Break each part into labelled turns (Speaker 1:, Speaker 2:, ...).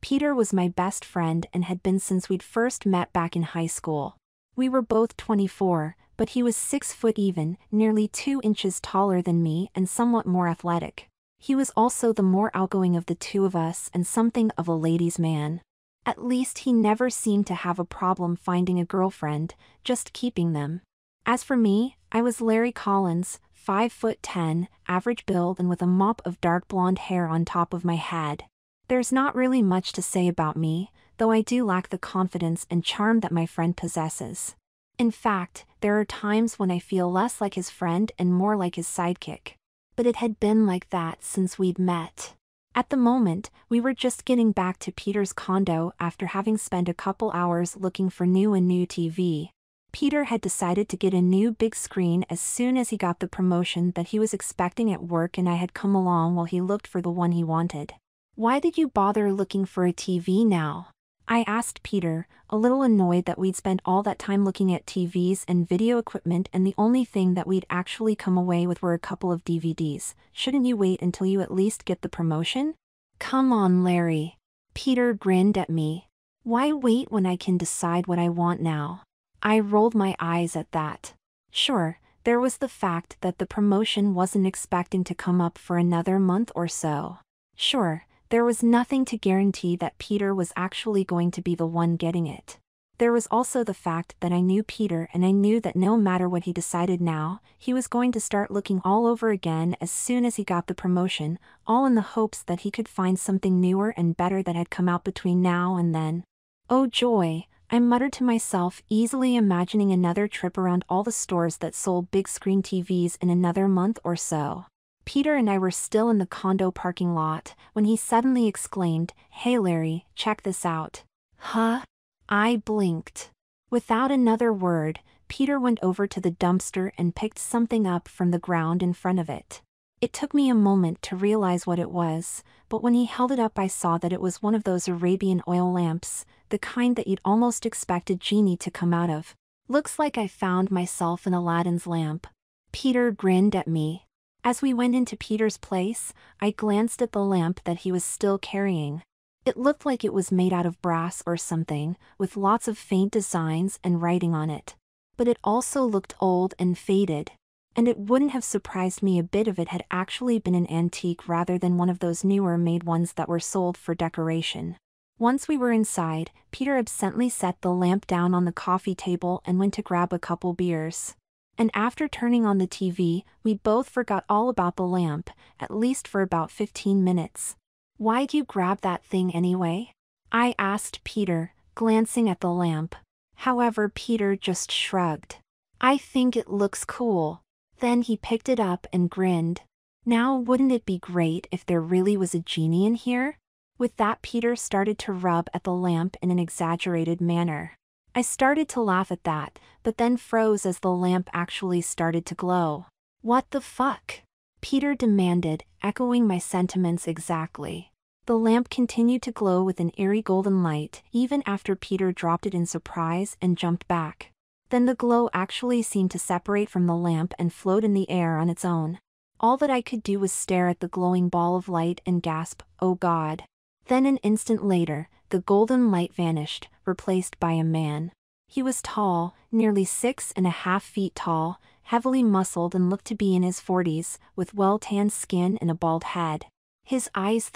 Speaker 1: Peter was my best friend and had been since we'd first met back in high school. We were both 24, but he was 6 foot even, nearly 2 inches taller than me and somewhat more athletic. He was also the more outgoing of the two of us and something of a ladies' man. At least he never seemed to have a problem finding a girlfriend, just keeping them. As for me, I was Larry Collins, 5'10", average build and with a mop of dark blonde hair on top of my head. There's not really much to say about me, though I do lack the confidence and charm that my friend possesses. In fact, there are times when I feel less like his friend and more like his sidekick. But it had been like that since we'd met. At the moment, we were just getting back to Peter's condo after having spent a couple hours looking for new TV. Peter had decided to get a new big screen as soon as he got the promotion that he was expecting at work, and I had come along while he looked for the one he wanted. "Why did you bother looking for a TV now?" I asked Peter, a little annoyed that we'd spent all that time looking at TVs and video equipment and the only thing that we'd actually come away with were a couple of DVDs. "Shouldn't you wait until you at least get the promotion?" "Come on, Larry." Peter grinned at me. "Why wait when I can decide what I want now?" I rolled my eyes at that. Sure, there was the fact that the promotion wasn't expecting to come up for another month or so. Sure, there was nothing to guarantee that Peter was actually going to be the one getting it. There was also the fact that I knew Peter, and I knew that no matter what he decided now, he was going to start looking all over again as soon as he got the promotion, all in the hopes that he could find something newer and better that had come out between now and then. Oh joy, I muttered to myself, easily imagining another trip around all the stores that sold big screen TVs in another month or so. Peter and I were still in the condo parking lot when he suddenly exclaimed, "Hey Larry, check this out." "Huh?" I blinked. Without another word, Peter went over to the dumpster and picked something up from the ground in front of it. It took me a moment to realize what it was, but when he held it up I saw that it was one of those Arabian oil lamps, the kind that you'd almost expect a genie to come out of. "Looks like I found myself in Aladdin's lamp." Peter grinned at me. As we went into Peter's place, I glanced at the lamp that he was still carrying. It looked like it was made out of brass or something, with lots of faint designs and writing on it. But it also looked old and faded. And it wouldn't have surprised me a bit if it had actually been an antique rather than one of those newer made ones that were sold for decoration. Once we were inside, Peter absently set the lamp down on the coffee table and went to grab a couple beers. And after turning on the TV, we both forgot all about the lamp, at least for about 15 minutes. "Why'd you grab that thing anyway?" I asked Peter, glancing at the lamp. However, Peter just shrugged. "I think it looks cool." Then he picked it up and grinned. "Now wouldn't it be great if there really was a genie in here?" With that, Peter started to rub at the lamp in an exaggerated manner. I started to laugh at that, but then froze as the lamp actually started to glow. "What the fuck?" Peter demanded, echoing my sentiments exactly. The lamp continued to glow with an eerie golden light, even after Peter dropped it in surprise and jumped back. Then the glow actually seemed to separate from the lamp and float in the air on its own. All that I could do was stare at the glowing ball of light and gasp, "Oh God." Then an instant later, the golden light vanished, replaced by a man. He was tall, nearly 6.5 feet tall, heavily muscled and looked to be in his 40s, with well-tanned skin and a bald head. His eyes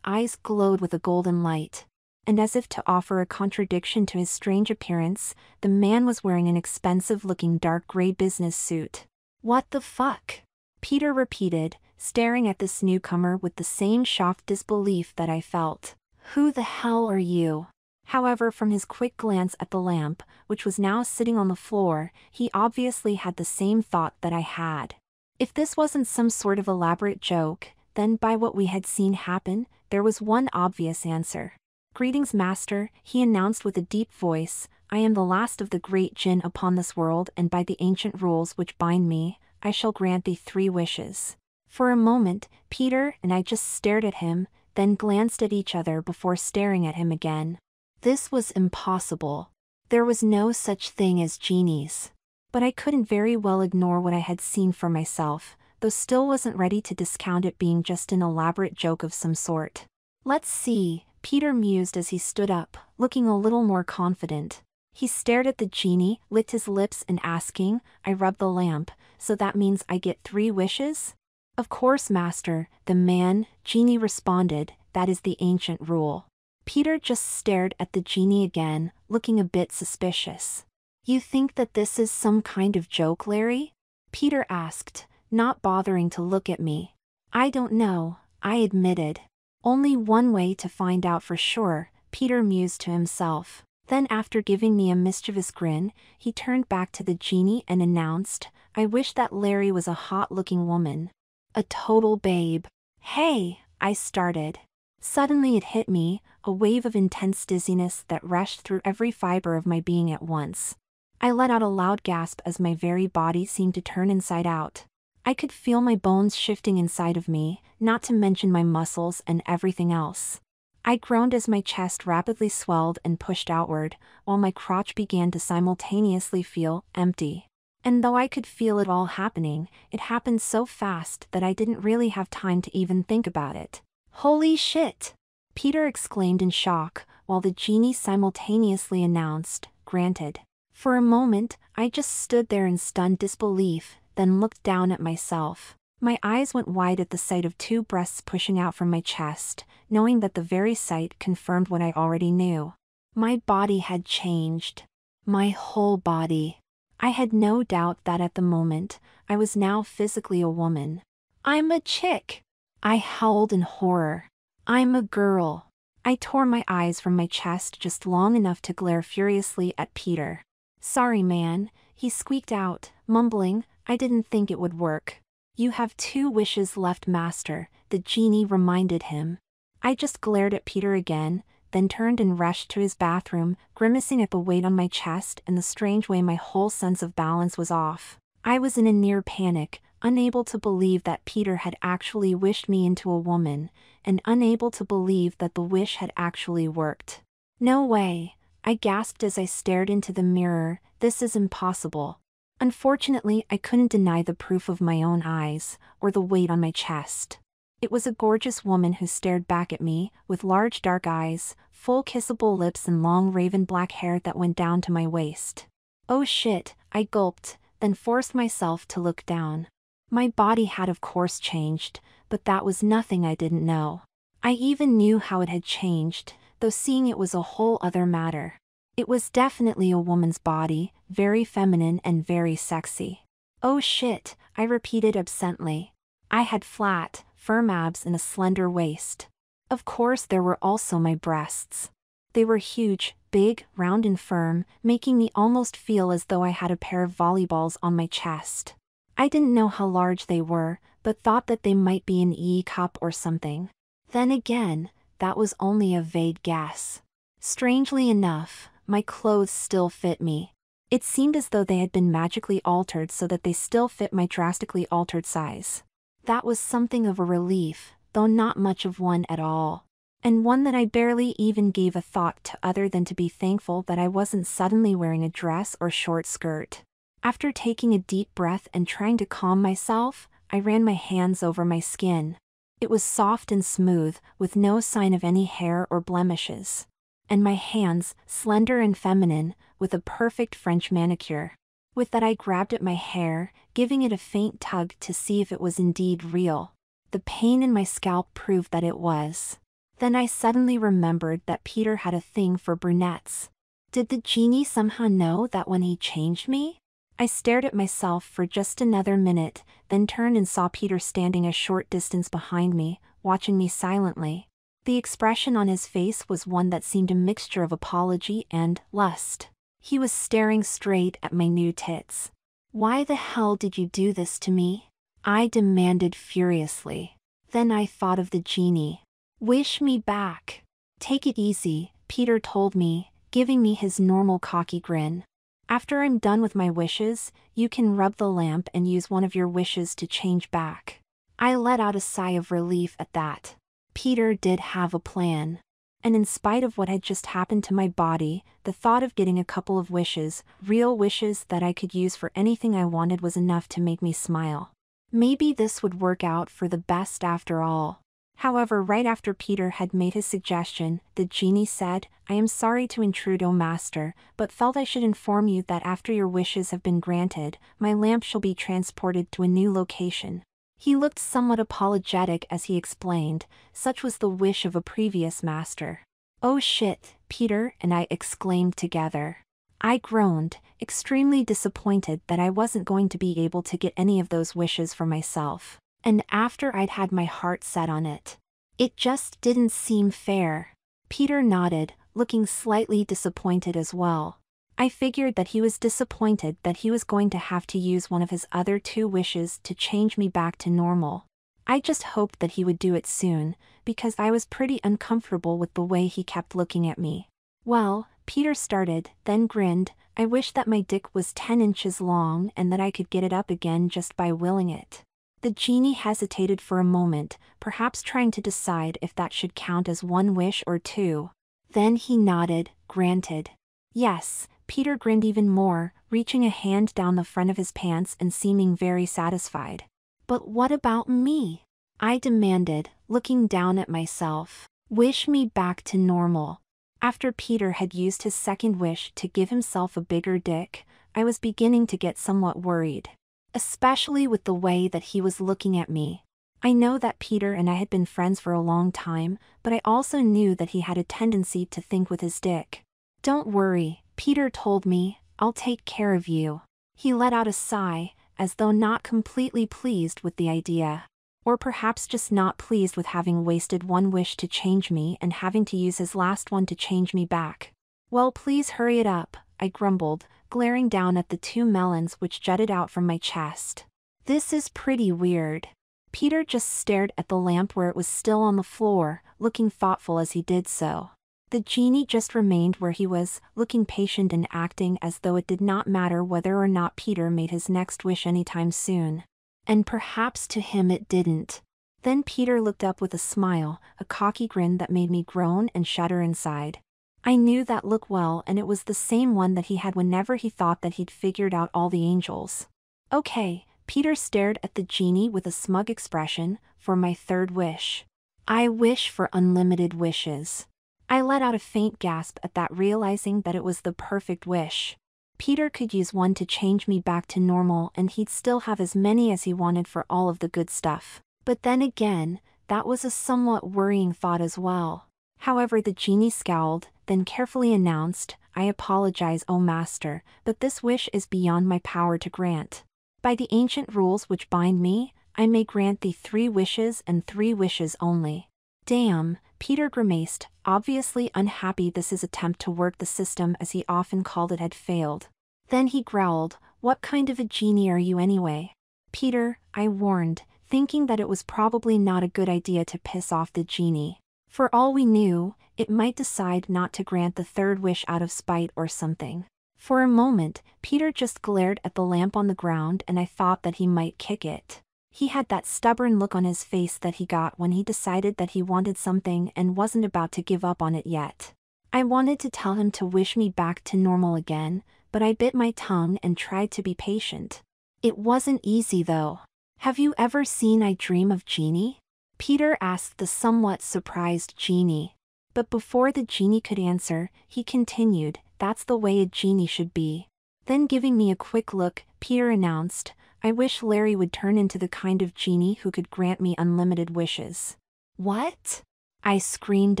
Speaker 1: glowed with a golden light. And as if to offer a contradiction to his strange appearance, the man was wearing an expensive-looking dark gray business suit. "What the fuck?" Peter repeated, staring at this newcomer with the same shocked disbelief that I felt. "Who the hell are you?" However, from his quick glance at the lamp, which was now sitting on the floor, he obviously had the same thought that I had. If this wasn't some sort of elaborate joke, then by what we had seen happen, there was one obvious answer. "Greetings, master," he announced with a deep voice. "I am the last of the great jinn upon this world, and by the ancient rules which bind me, I shall grant thee 3 wishes." For a moment, Peter and I just stared at him, then glanced at each other before staring at him again. This was impossible. There was no such thing as genies. But I couldn't very well ignore what I had seen for myself, though still wasn't ready to discount it being just an elaborate joke of some sort. "Let's see," Peter mused as he stood up, looking a little more confident. He stared at the genie, licked his lips and asking, "I rub the lamp, so that means I get 3 wishes?" "Of course, master," the genie responded, "that is the ancient rule." Peter just stared at the genie again, looking a bit suspicious. "You think that this is some kind of joke, Larry?" Peter asked, not bothering to look at me. "I don't know," I admitted. "Only one way to find out for sure," Peter mused to himself. Then after giving me a mischievous grin, he turned back to the genie and announced, "I wish that Larry was a hot-looking woman. A total babe." "Hey," I started. Suddenly it hit me, a wave of intense dizziness that rushed through every fiber of my being at once. I let out a loud gasp as my very body seemed to turn inside out. I could feel my bones shifting inside of me, not to mention my muscles and everything else. I groaned as my chest rapidly swelled and pushed outward, while my crotch began to simultaneously feel empty. And though I could feel it all happening, it happened so fast that I didn't really have time to even think about it. "Holy shit!" Peter exclaimed in shock, while the genie simultaneously announced, "Granted." For a moment, I just stood there in stunned disbelief, then looked down at myself. My eyes went wide at the sight of 2 breasts pushing out from my chest, knowing that the very sight confirmed what I already knew. My body had changed. My whole body. I had no doubt that at the moment, I was now physically a woman. "I'm a chick!" I howled in horror. "I'm a girl!" I tore my eyes from my chest just long enough to glare furiously at Peter. "Sorry, man," he squeaked out, mumbling, "I didn't think it would work." "You have 2 wishes left, master," the genie reminded him. I just glared at Peter again, then turned and rushed to his bathroom, grimacing at the weight on my chest and the strange way my whole sense of balance was off. I was in a near panic, unable to believe that Peter had actually wished me into a woman, and unable to believe that the wish had actually worked. "No way," I gasped as I stared into the mirror, "this is impossible." Unfortunately, I couldn't deny the proof of my own eyes, or the weight on my chest. It was a gorgeous woman who stared back at me, with large dark eyes, full kissable lips and long raven black hair that went down to my waist. "Oh shit," I gulped, then forced myself to look down. My body had of course changed, but that was nothing I didn't know. I even knew how it had changed, though seeing it was a whole other matter. It was definitely a woman's body, very feminine and very sexy. "Oh shit," I repeated absently. I had flat, firm abs and a slender waist. Of course there were also my breasts. They were huge, big, round and firm, making me almost feel as though I had a pair of volleyballs on my chest. I didn't know how large they were, but thought that they might be an E-cup or something. Then again, that was only a vague guess. Strangely enough, my clothes still fit me. It seemed as though they had been magically altered so that they still fit my drastically altered size. That was something of a relief, though not much of one at all. And one that I barely even gave a thought to other than to be thankful that I wasn't suddenly wearing a dress or short skirt. After taking a deep breath and trying to calm myself, I ran my hands over my skin. It was soft and smooth, with no sign of any hair or blemishes. And my hands, slender and feminine, with a perfect French manicure. With that I grabbed at my hair, giving it a faint tug to see if it was indeed real. The pain in my scalp proved that it was. Then I suddenly remembered that Peter had a thing for brunettes. Did the genie somehow know that when he changed me? I stared at myself for just another minute, then turned and saw Peter standing a short distance behind me, watching me silently. The expression on his face was one that seemed a mixture of apology and lust. He was staring straight at my new tits. "Why the hell did you do this to me?" I demanded furiously. Then I thought of the genie. "Wish me back." "Take it easy," Peter told me, giving me his normal cocky grin. "After I'm done with my wishes, you can rub the lamp and use one of your wishes to change back." I let out a sigh of relief at that. Peter did have a plan. And in spite of what had just happened to my body, the thought of getting a couple of wishes, real wishes that I could use for anything I wanted, was enough to make me smile. Maybe this would work out for the best after all. However, right after Peter had made his suggestion, the genie said, "I am sorry to intrude, O master, but felt I should inform you that after your wishes have been granted, my lamp shall be transported to a new location." He looked somewhat apologetic as he explained, such was the wish of a previous master. "Oh shit," Peter and I exclaimed together. I groaned, extremely disappointed that I wasn't going to be able to get any of those wishes for myself. And after I'd had my heart set on it. It just didn't seem fair. Peter nodded, looking slightly disappointed as well. I figured that he was disappointed that he was going to have to use one of his other 2 wishes to change me back to normal. I just hoped that he would do it soon, because I was pretty uncomfortable with the way he kept looking at me. "Well," Peter started, then grinned, "I wish that my dick was 10 inches long and that I could get it up again just by willing it." The genie hesitated for a moment, perhaps trying to decide if that should count as 1 wish or 2. Then he nodded, "Granted." "Yes." Peter grinned even more, reaching a hand down the front of his pants and seeming very satisfied. "But what about me?" I demanded, looking down at myself. "Wish me back to normal." After Peter had used his second wish to give himself a bigger dick, I was beginning to get somewhat worried. Especially with the way that he was looking at me. I know that Peter and I had been friends for a long time, but I also knew that he had a tendency to think with his dick. "Don't worry," Peter told me, "I'll take care of you." He let out a sigh, as though not completely pleased with the idea. Or perhaps just not pleased with having wasted 1 wish to change me and having to use his last one to change me back. "Well, please hurry it up," I grumbled, glaring down at the 2 melons which jutted out from my chest. "This is pretty weird." Peter just stared at the lamp where it was still on the floor, looking thoughtful as he did so. The genie just remained where he was, looking patient and acting as though it did not matter whether or not Peter made his next wish anytime soon. And perhaps to him it didn't. Then Peter looked up with a smile, a cocky grin that made me groan and shudder inside. I knew that look well, and it was the same one that he had whenever he thought that he'd figured out all the angels. "Okay," Peter stared at the genie with a smug expression, "for my 3rd wish. I wish for unlimited wishes." I let out a faint gasp at that, realizing that it was the perfect wish. Peter could use 1 to change me back to normal and he'd still have as many as he wanted for all of the good stuff. But then again, that was a somewhat worrying thought as well. However, the genie scowled, then carefully announced, "I apologize, O master, but this wish is beyond my power to grant. By the ancient rules which bind me, I may grant thee 3 wishes and 3 wishes only." Damn, Peter grimaced, obviously unhappy his attempt to work the system as he often called it had failed. Then he growled, "What kind of a genie are you anyway?" "Peter," I warned, thinking that it was probably not a good idea to piss off the genie. For all we knew, it might decide not to grant the 3rd wish out of spite or something. For a moment, Peter just glared at the lamp on the ground and I thought that he might kick it. He had that stubborn look on his face that he got when he decided that he wanted something and wasn't about to give up on it yet. I wanted to tell him to wish me back to normal again, but I bit my tongue and tried to be patient. It wasn't easy though. "Have you ever seen I Dream of Jeannie?" Peter asked the somewhat surprised genie. But before the genie could answer, he continued, "That's the way a genie should be." Then giving me a quick look, Peter announced, "I wish Larry would turn into the kind of genie who could grant me unlimited wishes." "What?" I screamed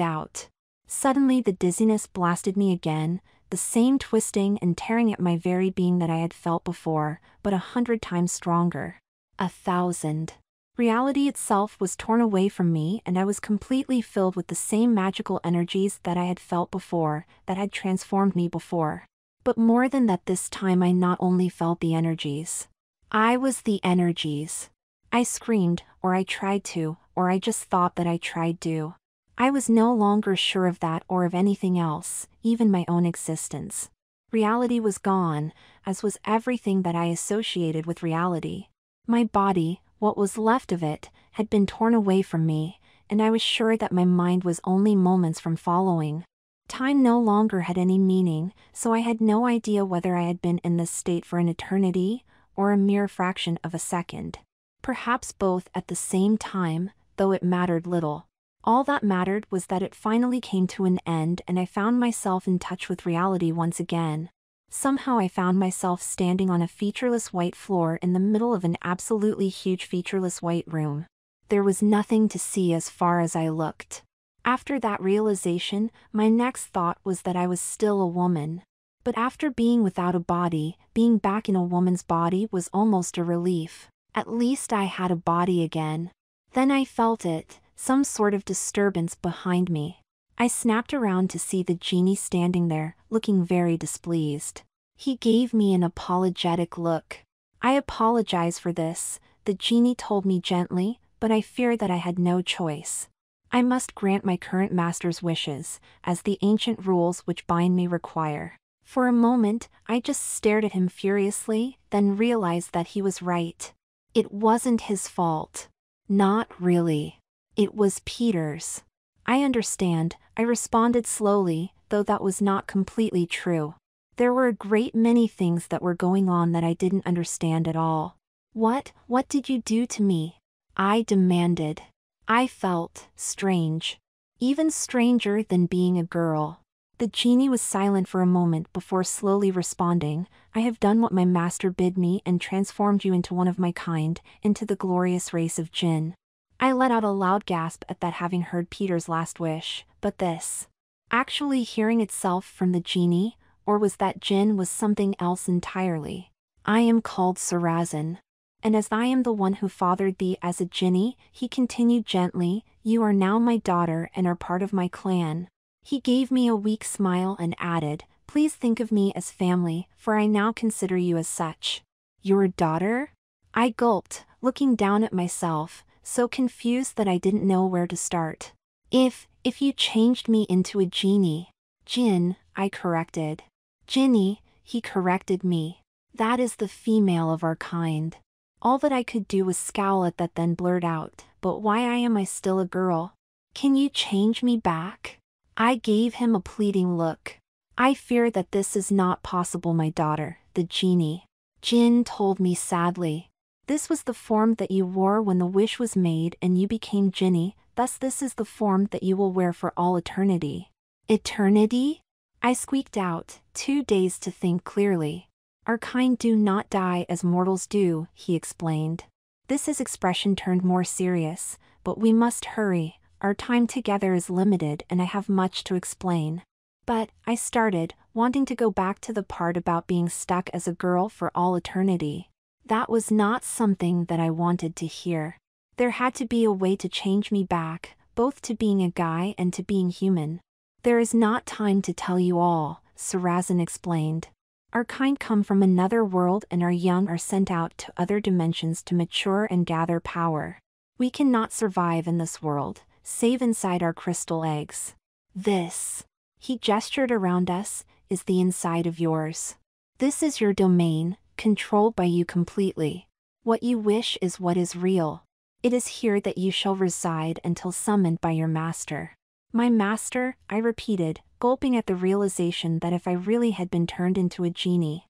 Speaker 1: out. Suddenly the dizziness blasted me again, the same twisting and tearing at my very being that I had felt before, but 100 times stronger. 1,000. Reality itself was torn away from me and I was completely filled with the same magical energies that I had felt before, that had transformed me before. But more than that, this time I not only felt the energies. I was the energies. I screamed, or I tried to, or I just thought that I tried to. I was no longer sure of that or of anything else, even my own existence. Reality was gone, as was everything that I associated with reality. My body, what was left of it, had been torn away from me, and I was sure that my mind was only moments from following. Time no longer had any meaning, so I had no idea whether I had been in this state for an eternity, or a mere fraction of a second. Perhaps both at the same time, though it mattered little. All that mattered was that it finally came to an end and I found myself in touch with reality once again. Somehow I found myself standing on a featureless white floor in the middle of an absolutely huge featureless white room. There was nothing to see as far as I looked. After that realization, my next thought was that I was still a woman. But after being without a body, being back in a woman's body was almost a relief. At least I had a body again. Then I felt it, some sort of disturbance behind me. I snapped around to see the genie standing there, looking very displeased. He gave me an apologetic look. "I apologize for this," the genie told me gently, but I fear that I had no choice. I must grant my current master's wishes, as the ancient rules which bind me require. For a moment, I just stared at him furiously, then realized that he was right. It wasn't his fault. Not really. It was Peter's. "I understand," I responded slowly, though that was not completely true. There were a great many things that were going on that I didn't understand at all. What did you do to me?" I demanded. I felt strange. Even stranger than being a girl. The genie was silent for a moment before slowly responding, "I have done what my master bid me and transformed you into one of my kind, into the glorious race of jinn." I let out a loud gasp at that, having heard Peter's last wish, but this actually hearing itself from the genie, or was that jinn was something else entirely. "I am called Sarazin. And as I am the one who fathered thee as a jinny," he continued gently, "you are now my daughter and are part of my clan." He gave me a weak smile and added, "Please think of me as family, for I now consider you as such." "Your daughter?" I gulped, looking down at myself, so confused that I didn't know where to start. If you changed me into a genie." "Jinn," I corrected. "Jinny," he corrected me. "That is the female of our kind." All that I could do was scowl at that, then blurt out, "But why am I still a girl? Can you change me back?" I gave him a pleading look. "I fear that this is not possible, my daughter," the genie Jinn told me sadly. "This was the form that you wore when the wish was made and you became jinny, thus this is the form that you will wear for all eternity." "Eternity?" I squeaked out, too dazed to think clearly. "Our kind do not die as mortals do," he explained. His expression turned more serious, "but we must hurry. Our time together is limited and I have much to explain." "But," I started, wanting to go back to the part about being stuck as a girl for all eternity. That was not something that I wanted to hear. There had to be a way to change me back, both to being a guy and to being human. "There is not time to tell you all," Sarazin explained. "Our kind come from another world and our young are sent out to other dimensions to mature and gather power. We cannot survive in this world, save inside our crystal eggs. This," he gestured around us, "is the inside of yours. This is your domain, controlled by you completely. What you wish is what is real. It is here that you shall reside until summoned by your master." "My master," I repeated, gulping at the realization that if I really had been turned into a jinny,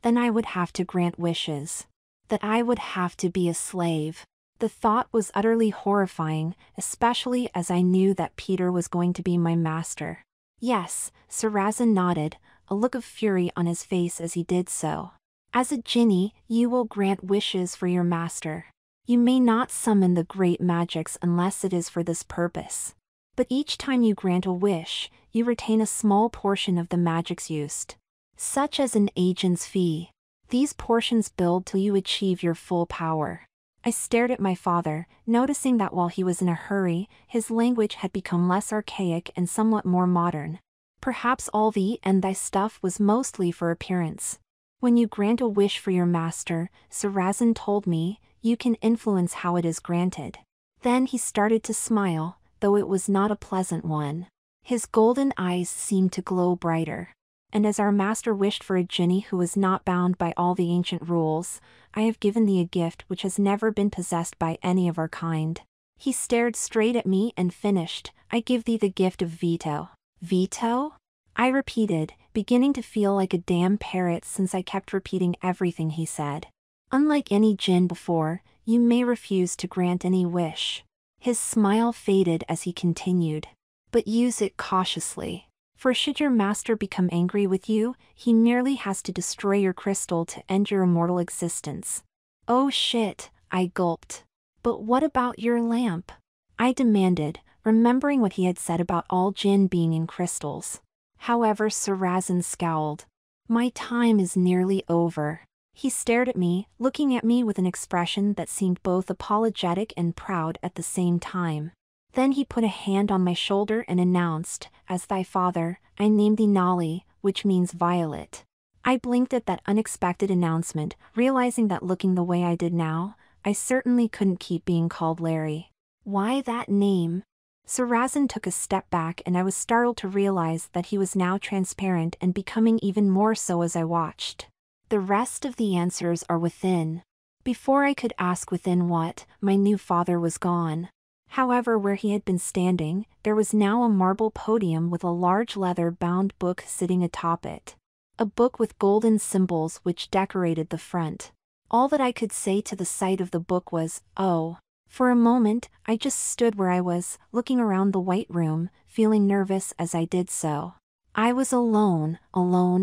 Speaker 1: then I would have to grant wishes. That I would have to be a slave. The thought was utterly horrifying, especially as I knew that Peter was going to be my master. "Yes," Sarazin nodded, a look of fury on his face as he did so. "As a jinny, you will grant wishes for your master. You may not summon the great magics unless it is for this purpose. But each time you grant a wish, you retain a small portion of the magics used. Such as an agent's fee. These portions build till you achieve your full power." I stared at my father, noticing that while he was in a hurry, his language had become less archaic and somewhat more modern. Perhaps all the and thy stuff was mostly for appearance. "When you grant a wish for your master," Sarazin told me, "you can influence how it is granted." Then he started to smile, though it was not a pleasant one. His golden eyes seemed to glow brighter. "And as our master wished for a jinny who was not bound by all the ancient rules, I have given thee a gift which has never been possessed by any of our kind." He stared straight at me and finished, "I give thee the gift of veto." "Veto?" I repeated, beginning to feel like a damn parrot since I kept repeating everything he said. "Unlike any jinn before, you may refuse to grant any wish. His smile faded as he continued. But use it cautiously. For should your master become angry with you, he merely has to destroy your crystal to end your immortal existence. Oh shit, I gulped. But what about your lamp? I demanded, remembering what he had said about all jinn being in crystals. However, Sarazin scowled. My time is nearly over. He stared at me, looking at me with an expression that seemed both apologetic and proud at the same time. Then he put a hand on my shoulder and announced, "As thy father, I name thee Nali, which means violet." I blinked at that unexpected announcement, realizing that looking the way I did now, I certainly couldn't keep being called Larry. Why that name? Sarazin took a step back and I was startled to realize that he was now transparent and becoming even more so as I watched. The rest of the answers are within. Before I could ask within what, my new father was gone. However, where he had been standing, there was now a marble podium with a large leather-bound book sitting atop it. A book with golden symbols which decorated the front. All that I could say to the sight of the book was, "Oh." For a moment, I just stood where I was, looking around the white room, feeling nervous as I did so. I was alone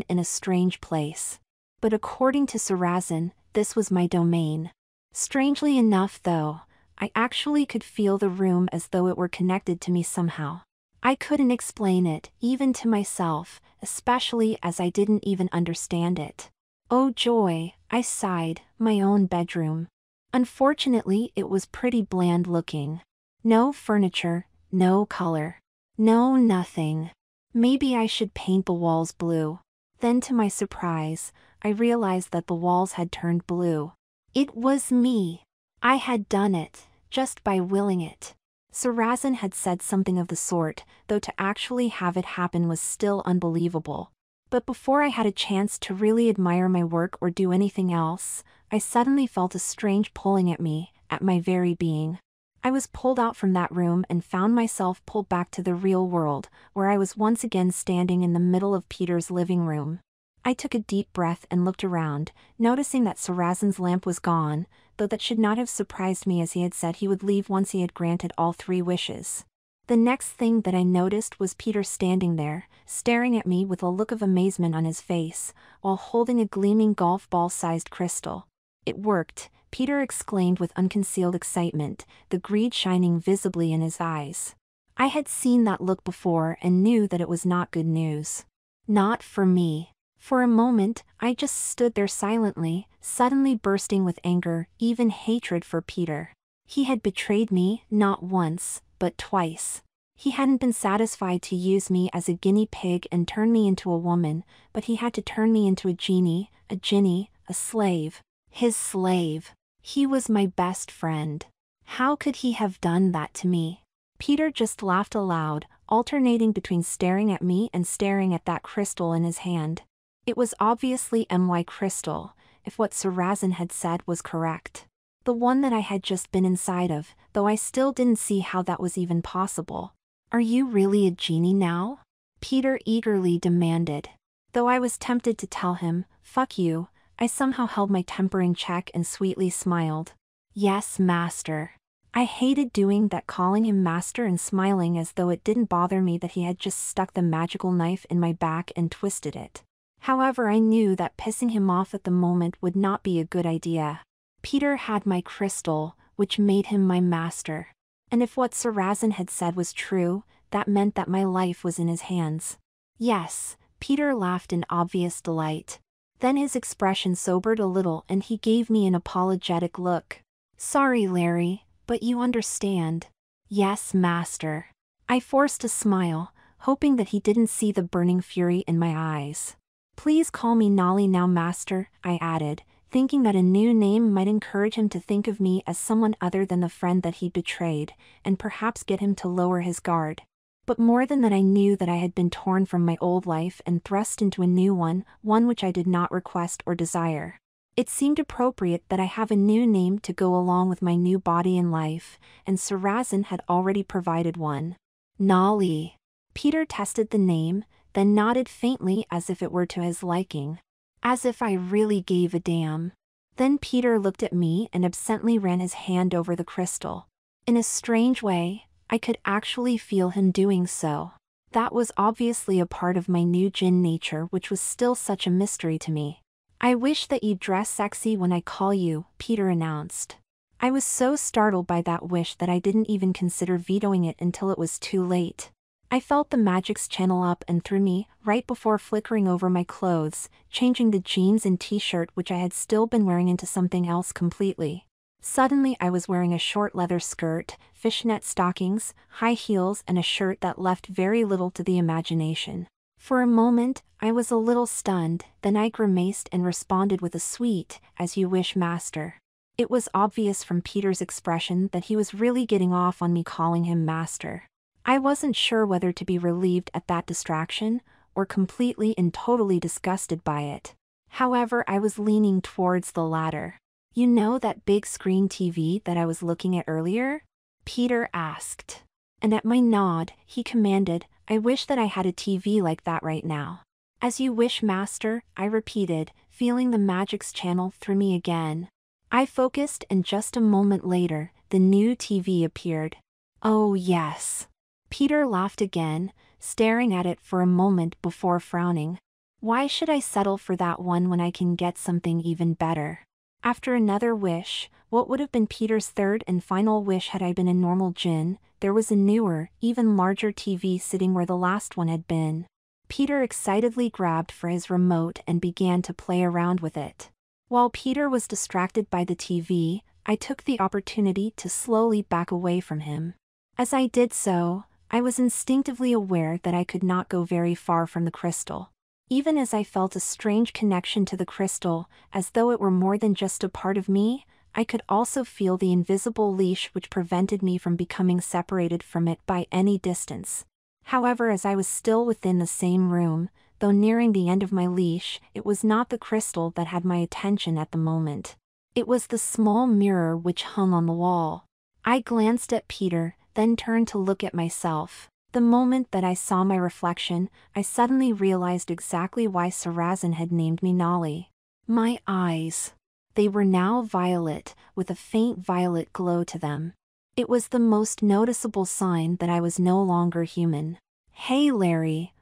Speaker 1: in a strange place. But according to Sarazin, this was my domain. Strangely enough though, I actually could feel the room as though it were connected to me somehow. I couldn't explain it, even to myself, especially as I didn't even understand it. Oh joy, I sighed, my own bedroom. Unfortunately, it was pretty bland looking. No furniture, no color. No nothing. Maybe I should paint the walls blue. Then to my surprise, I realized that the walls had turned blue. It was me. I had done it, just by willing it. Sarazin had said something of the sort, though to actually have it happen was still unbelievable. But before I had a chance to really admire my work or do anything else, I suddenly felt a strange pulling at me, at my very being. I was pulled out from that room and found myself pulled back to the real world, where I was once again standing in the middle of Peter's living room. I took a deep breath and looked around, noticing that Sarazin's lamp was gone, though that should not have surprised me as he had said he would leave once he had granted all 3 wishes. The next thing that I noticed was Peter standing there, staring at me with a look of amazement on his face, while holding a gleaming golf ball-sized crystal. It worked, Peter exclaimed with unconcealed excitement, the greed shining visibly in his eyes. I had seen that look before and knew that it was not good news. Not for me. For a moment, I just stood there silently, suddenly bursting with anger, even hatred for Peter. He had betrayed me, not once, but twice. He hadn't been satisfied to use me as a guinea pig and turn me into a woman, but he had to turn me into a genie, a slave. His slave. He was my best friend. How could he have done that to me? Peter just laughed aloud, alternating between staring at me and staring at that crystal in his hand. It was obviously my crystal, if what Sarazin had said was correct. The one that I had just been inside of, though I still didn't see how that was even possible. "Are you really a genie now?" Peter eagerly demanded. Though I was tempted to tell him, "Fuck you," I somehow held my temper in check and sweetly smiled. "Yes, master." I hated doing that, calling him master and smiling as though it didn't bother me that he had just stuck the magical knife in my back and twisted it. However, I knew that pissing him off at the moment would not be a good idea. Peter had my crystal, which made him my master. And if what Sarazin had said was true, that meant that my life was in his hands. Yes, Peter laughed in obvious delight. Then his expression sobered a little and he gave me an apologetic look. "Sorry, Larry, but you understand." "Yes, master." I forced a smile, hoping that he didn't see the burning fury in my eyes. "Please call me Nali now, master," I added, thinking that a new name might encourage him to think of me as someone other than the friend that he betrayed, and perhaps get him to lower his guard. But more than that, I knew that I had been torn from my old life and thrust into a new one which I did not request or desire. It seemed appropriate that I have a new name to go along with my new body and life, and Sarazin had already provided one. Nali. Peter tested the name, then nodded faintly as if it were to his liking. As if I really gave a damn. Then Peter looked at me and absently ran his hand over the crystal. In a strange way, I could actually feel him doing so. That was obviously a part of my new jinn nature, which was still such a mystery to me. "I wish that you'd dress sexy when I call you," Peter announced. I was so startled by that wish that I didn't even consider vetoing it until it was too late. I felt the magics channel up and through me, right before flickering over my clothes, changing the jeans and t-shirt which I had still been wearing into something else completely. Suddenly I was wearing a short leather skirt, fishnet stockings, high heels and a shirt that left very little to the imagination. For a moment, I was a little stunned, then I grimaced and responded with a sweet, "As you wish, master." It was obvious from Peter's expression that he was really getting off on me calling him master. I wasn't sure whether to be relieved at that distraction, or completely and totally disgusted by it. However, I was leaning towards the latter. "You know that big screen TV that I was looking at earlier?" Peter asked. And at my nod, he commanded, "I wish that I had a TV like that right now." "As you wish, master," I repeated, feeling the magics channel through me again. I focused and just a moment later, the new TV appeared. "Oh yes." Peter laughed again, staring at it for a moment before frowning. "Why should I settle for that one when I can get something even better?" After another wish, what would have been Peter's third and final wish had I been a normal jinn, there was a newer, even larger TV sitting where the last one had been. Peter excitedly grabbed for his remote and began to play around with it. While Peter was distracted by the TV, I took the opportunity to slowly back away from him. As I did so, I was instinctively aware that I could not go very far from the crystal. Even as I felt a strange connection to the crystal, as though it were more than just a part of me, I could also feel the invisible leash which prevented me from becoming separated from it by any distance. However, as I was still within the same room, though nearing the end of my leash, it was not the crystal that had my attention at the moment. It was the small mirror which hung on the wall. I glanced at Peter, then turned to look at myself. The moment that I saw my reflection, I suddenly realized exactly why Sarazin had named me Nolly. My eyes. They were now violet, with a faint violet glow to them. It was the most noticeable sign that I was no longer human. "Hey Larry."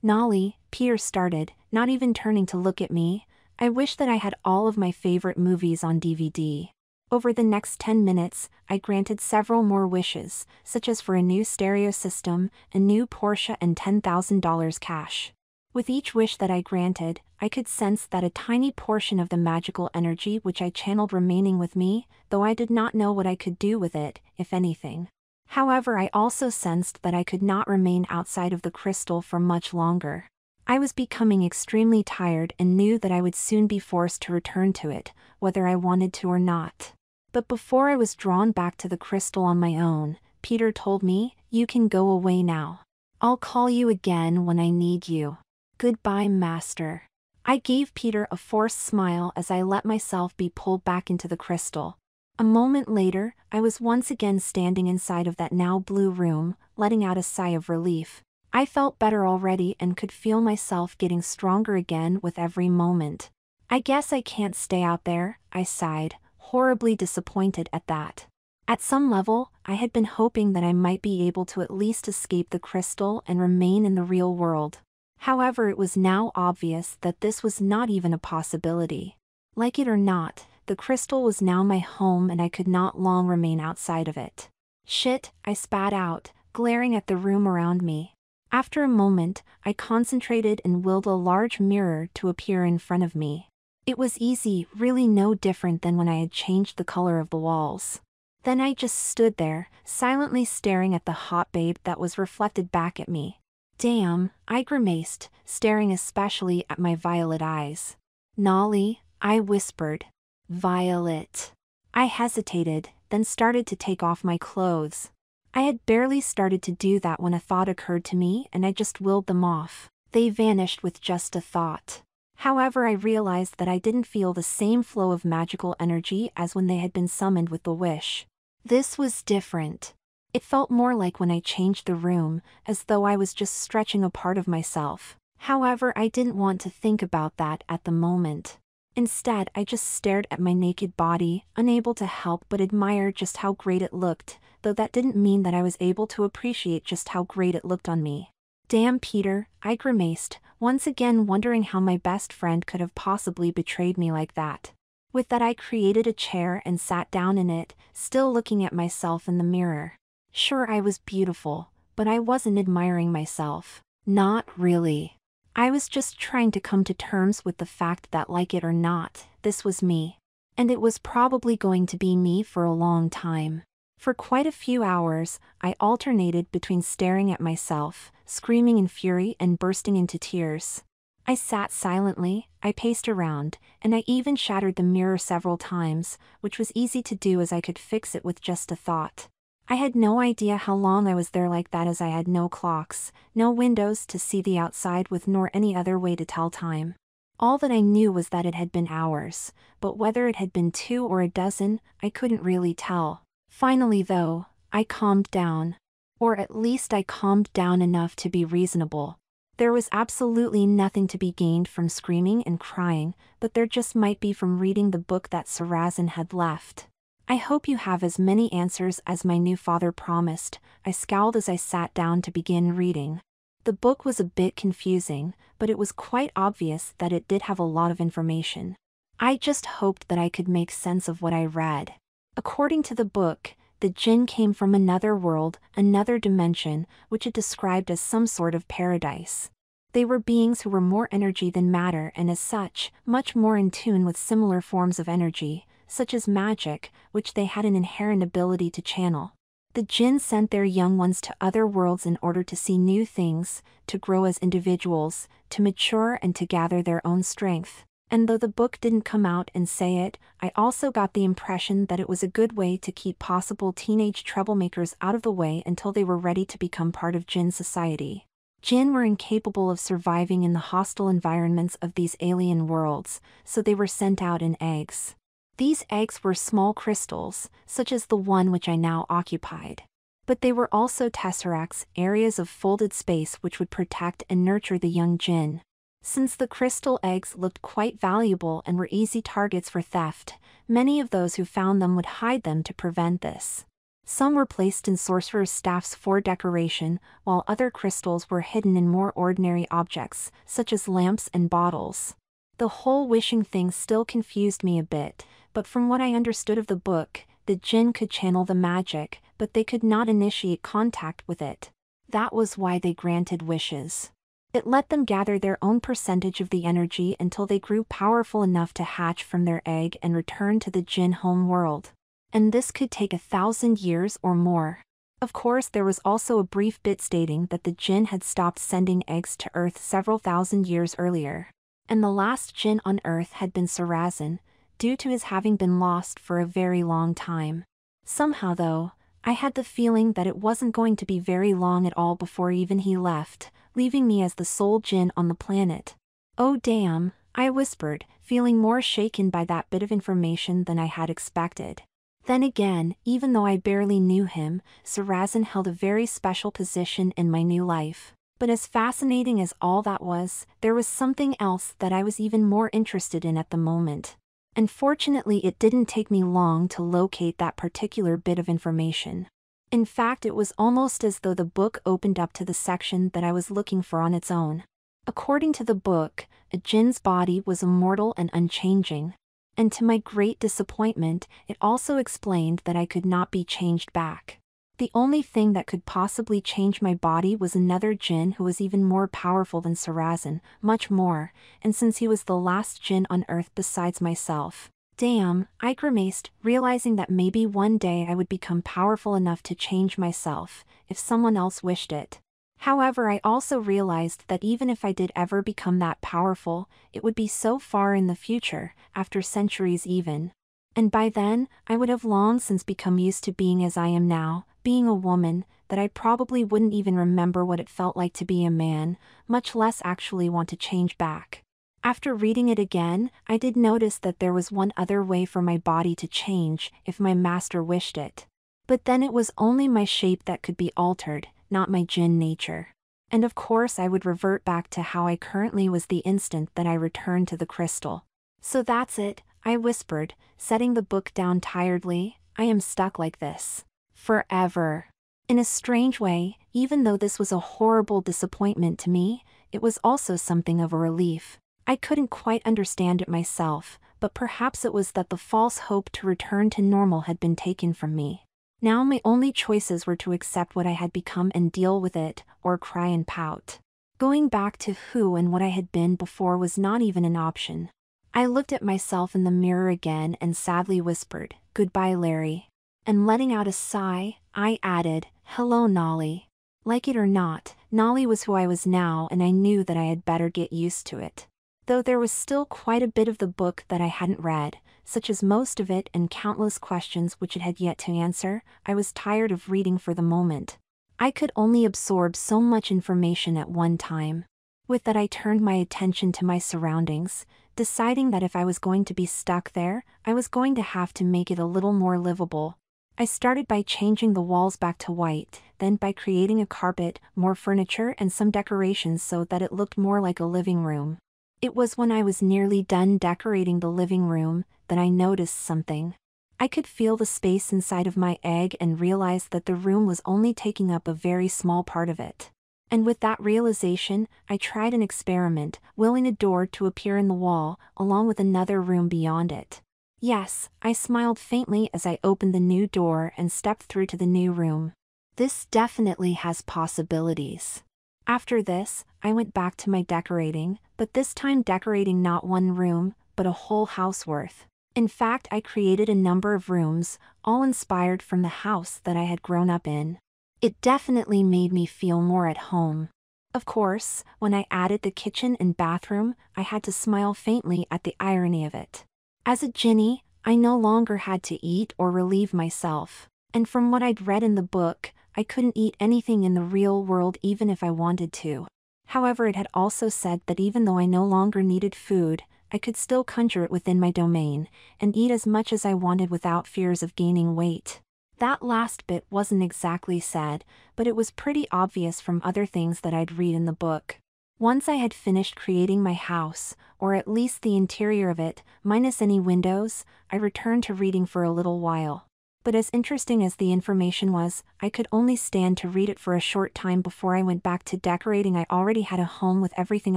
Speaker 1: "Nolly," Peter started, not even turning to look at me. "I wish that I had all of my favorite movies on DVD." Over the next 10 minutes, I granted several more wishes, such as for a new stereo system, a new Porsche and $10,000 cash. With each wish that I granted, I could sense that a tiny portion of the magical energy which I channeled remaining with me, though I did not know what I could do with it, if anything. However, I also sensed that I could not remain outside of the crystal for much longer. I was becoming extremely tired and knew that I would soon be forced to return to it, whether I wanted to or not. But before I was drawn back to the crystal on my own, Peter told me, "You can go away now. I'll call you again when I need you. Goodbye, master." I gave Peter a forced smile as I let myself be pulled back into the crystal. A moment later, I was once again standing inside of that now blue room, letting out a sigh of relief. I felt better already and could feel myself getting stronger again with every moment. "I guess I can't stay out there," I sighed, horribly disappointed at that. At some level, I had been hoping that I might be able to at least escape the crystal and remain in the real world. However, it was now obvious that this was not even a possibility. Like it or not, the crystal was now my home and I could not long remain outside of it. "Shit," I spat out, glaring at the room around me. After a moment, I concentrated and willed a large mirror to appear in front of me. It was easy, really no different than when I had changed the color of the walls. Then I just stood there, silently staring at the hot babe that was reflected back at me. "Damn," I grimaced, staring especially at my violet eyes. "Nolly," I whispered. "Violet." I hesitated, then started to take off my clothes. I had barely started to do that when a thought occurred to me and I just willed them off. They vanished with just a thought. However, I realized that I didn't feel the same flow of magical energy as when they had been summoned with the wish. This was different. It felt more like when I changed the room, as though I was just stretching a part of myself. However, I didn't want to think about that at the moment. Instead, I just stared at my naked body, unable to help but admire just how great it looked, though that didn't mean that I was able to appreciate just how great it looked on me. Damn, Peter, I grimaced, once again wondering how my best friend could have possibly betrayed me like that. With that, I created a chair and sat down in it, still looking at myself in the mirror. Sure, I was beautiful, but I wasn't admiring myself. Not really. I was just trying to come to terms with the fact that, like it or not, this was me. And it was probably going to be me for a long time. For quite a few hours, I alternated between staring at myself, screaming in fury and bursting into tears. I sat silently, I paced around, and I even shattered the mirror several times, which was easy to do as I could fix it with just a thought. I had no idea how long I was there like that, as I had no clocks, no windows to see the outside with, nor any other way to tell time. All that I knew was that it had been hours, but whether it had been 2 or a dozen, I couldn't really tell. Finally though, I calmed down. Or at least I calmed down enough to be reasonable. There was absolutely nothing to be gained from screaming and crying, but there just might be from reading the book that Sarrazin had left. I hope you have as many answers as my new father promised, I scowled as I sat down to begin reading. The book was a bit confusing, but it was quite obvious that it did have a lot of information. I just hoped that I could make sense of what I read. According to the book, the jinn came from another world, another dimension, which it described as some sort of paradise. They were beings who were more energy than matter, and as such, much more in tune with similar forms of energy, such as magic, which they had an inherent ability to channel. The jinn sent their young ones to other worlds in order to see new things, to grow as individuals, to mature and to gather their own strength. And though the book didn't come out and say it, I also got the impression that it was a good way to keep possible teenage troublemakers out of the way until they were ready to become part of jinn society. Jinn were incapable of surviving in the hostile environments of these alien worlds, so they were sent out in eggs. These eggs were small crystals, such as the one which I now occupied. But they were also tesseracts, areas of folded space which would protect and nurture the young jinn. Since the crystal eggs looked quite valuable and were easy targets for theft, many of those who found them would hide them to prevent this. Some were placed in sorcerers' staffs for decoration, while other crystals were hidden in more ordinary objects, such as lamps and bottles. The whole wishing thing still confused me a bit, but from what I understood of the book, the jinn could channel the magic, but they could not initiate contact with it. That was why they granted wishes. It let them gather their own percentage of the energy until they grew powerful enough to hatch from their egg and return to the jinn home world. And this could take 1,000 years or more. Of course, there was also a brief bit stating that the jinn had stopped sending eggs to Earth several thousand years earlier. And the last jinn on Earth had been Sarrazin, due to his having been lost for a very long time. Somehow though, I had the feeling that it wasn't going to be very long at all before even he left, leaving me as the sole jinn on the planet. Oh damn, I whispered, feeling more shaken by that bit of information than I had expected. Then again, even though I barely knew him, Sarrazin held a very special position in my new life. But as fascinating as all that was, there was something else that I was even more interested in at the moment. And fortunately it didn't take me long to locate that particular bit of information. In fact, it was almost as though the book opened up to the section that I was looking for on its own. According to the book, a jinn's body was immortal and unchanging. And to my great disappointment, it also explained that I could not be changed back. The only thing that could possibly change my body was another jinn who was even more powerful than Sarrazin, much more, and since he was the last jinn on Earth besides myself. Damn, I grimaced, realizing that maybe one day I would become powerful enough to change myself, if someone else wished it. However, I also realized that even if I did ever become that powerful, it would be so far in the future, after centuries even. And by then, I would have long since become used to being as I am now, being a woman, that I probably wouldn't even remember what it felt like to be a man, much less actually want to change back. After reading it again, I did notice that there was one other way for my body to change, if my master wished it. But then it was only my shape that could be altered, not my jinn nature. And of course I would revert back to how I currently was the instant that I returned to the crystal. So that's it, I whispered, setting the book down tiredly. I am stuck like this. Forever. In a strange way, even though this was a horrible disappointment to me, it was also something of a relief. I couldn't quite understand it myself, but perhaps it was that the false hope to return to normal had been taken from me. Now my only choices were to accept what I had become and deal with it, or cry and pout. Going back to who and what I had been before was not even an option. I looked at myself in the mirror again and sadly whispered, "Goodbye, Larry." And letting out a sigh, I added, "Hello, Nolly." Like it or not, Nolly was who I was now, and I knew that I had better get used to it. Though there was still quite a bit of the book that I hadn't read, such as most of it and countless questions which it had yet to answer, I was tired of reading for the moment. I could only absorb so much information at one time. With that, I turned my attention to my surroundings, deciding that if I was going to be stuck there, I was going to have to make it a little more livable. I started by changing the walls back to white, then by creating a carpet, more furniture and some decorations so that it looked more like a living room. It was when I was nearly done decorating the living room that I noticed something. I could feel the space inside of my egg and realized that the room was only taking up a very small part of it. And with that realization, I tried an experiment, willing a door to appear in the wall, along with another room beyond it. Yes, I smiled faintly as I opened the new door and stepped through to the new room. This definitely has possibilities. After this, I went back to my decorating, but this time decorating not one room, but a whole house worth. In fact, I created a number of rooms, all inspired from the house that I had grown up in. It definitely made me feel more at home. Of course, when I added the kitchen and bathroom, I had to smile faintly at the irony of it. As a jinny, I no longer had to eat or relieve myself, and from what I'd read in the book, I couldn't eat anything in the real world even if I wanted to. However, it had also said that even though I no longer needed food, I could still conjure it within my domain, and eat as much as I wanted without fears of gaining weight. That last bit wasn't exactly said, but it was pretty obvious from other things that I'd read in the book. Once I had finished creating my house, or at least the interior of it, minus any windows, I returned to reading for a little while. But as interesting as the information was, I could only stand to read it for a short time before I went back to decorating. I already had a home with everything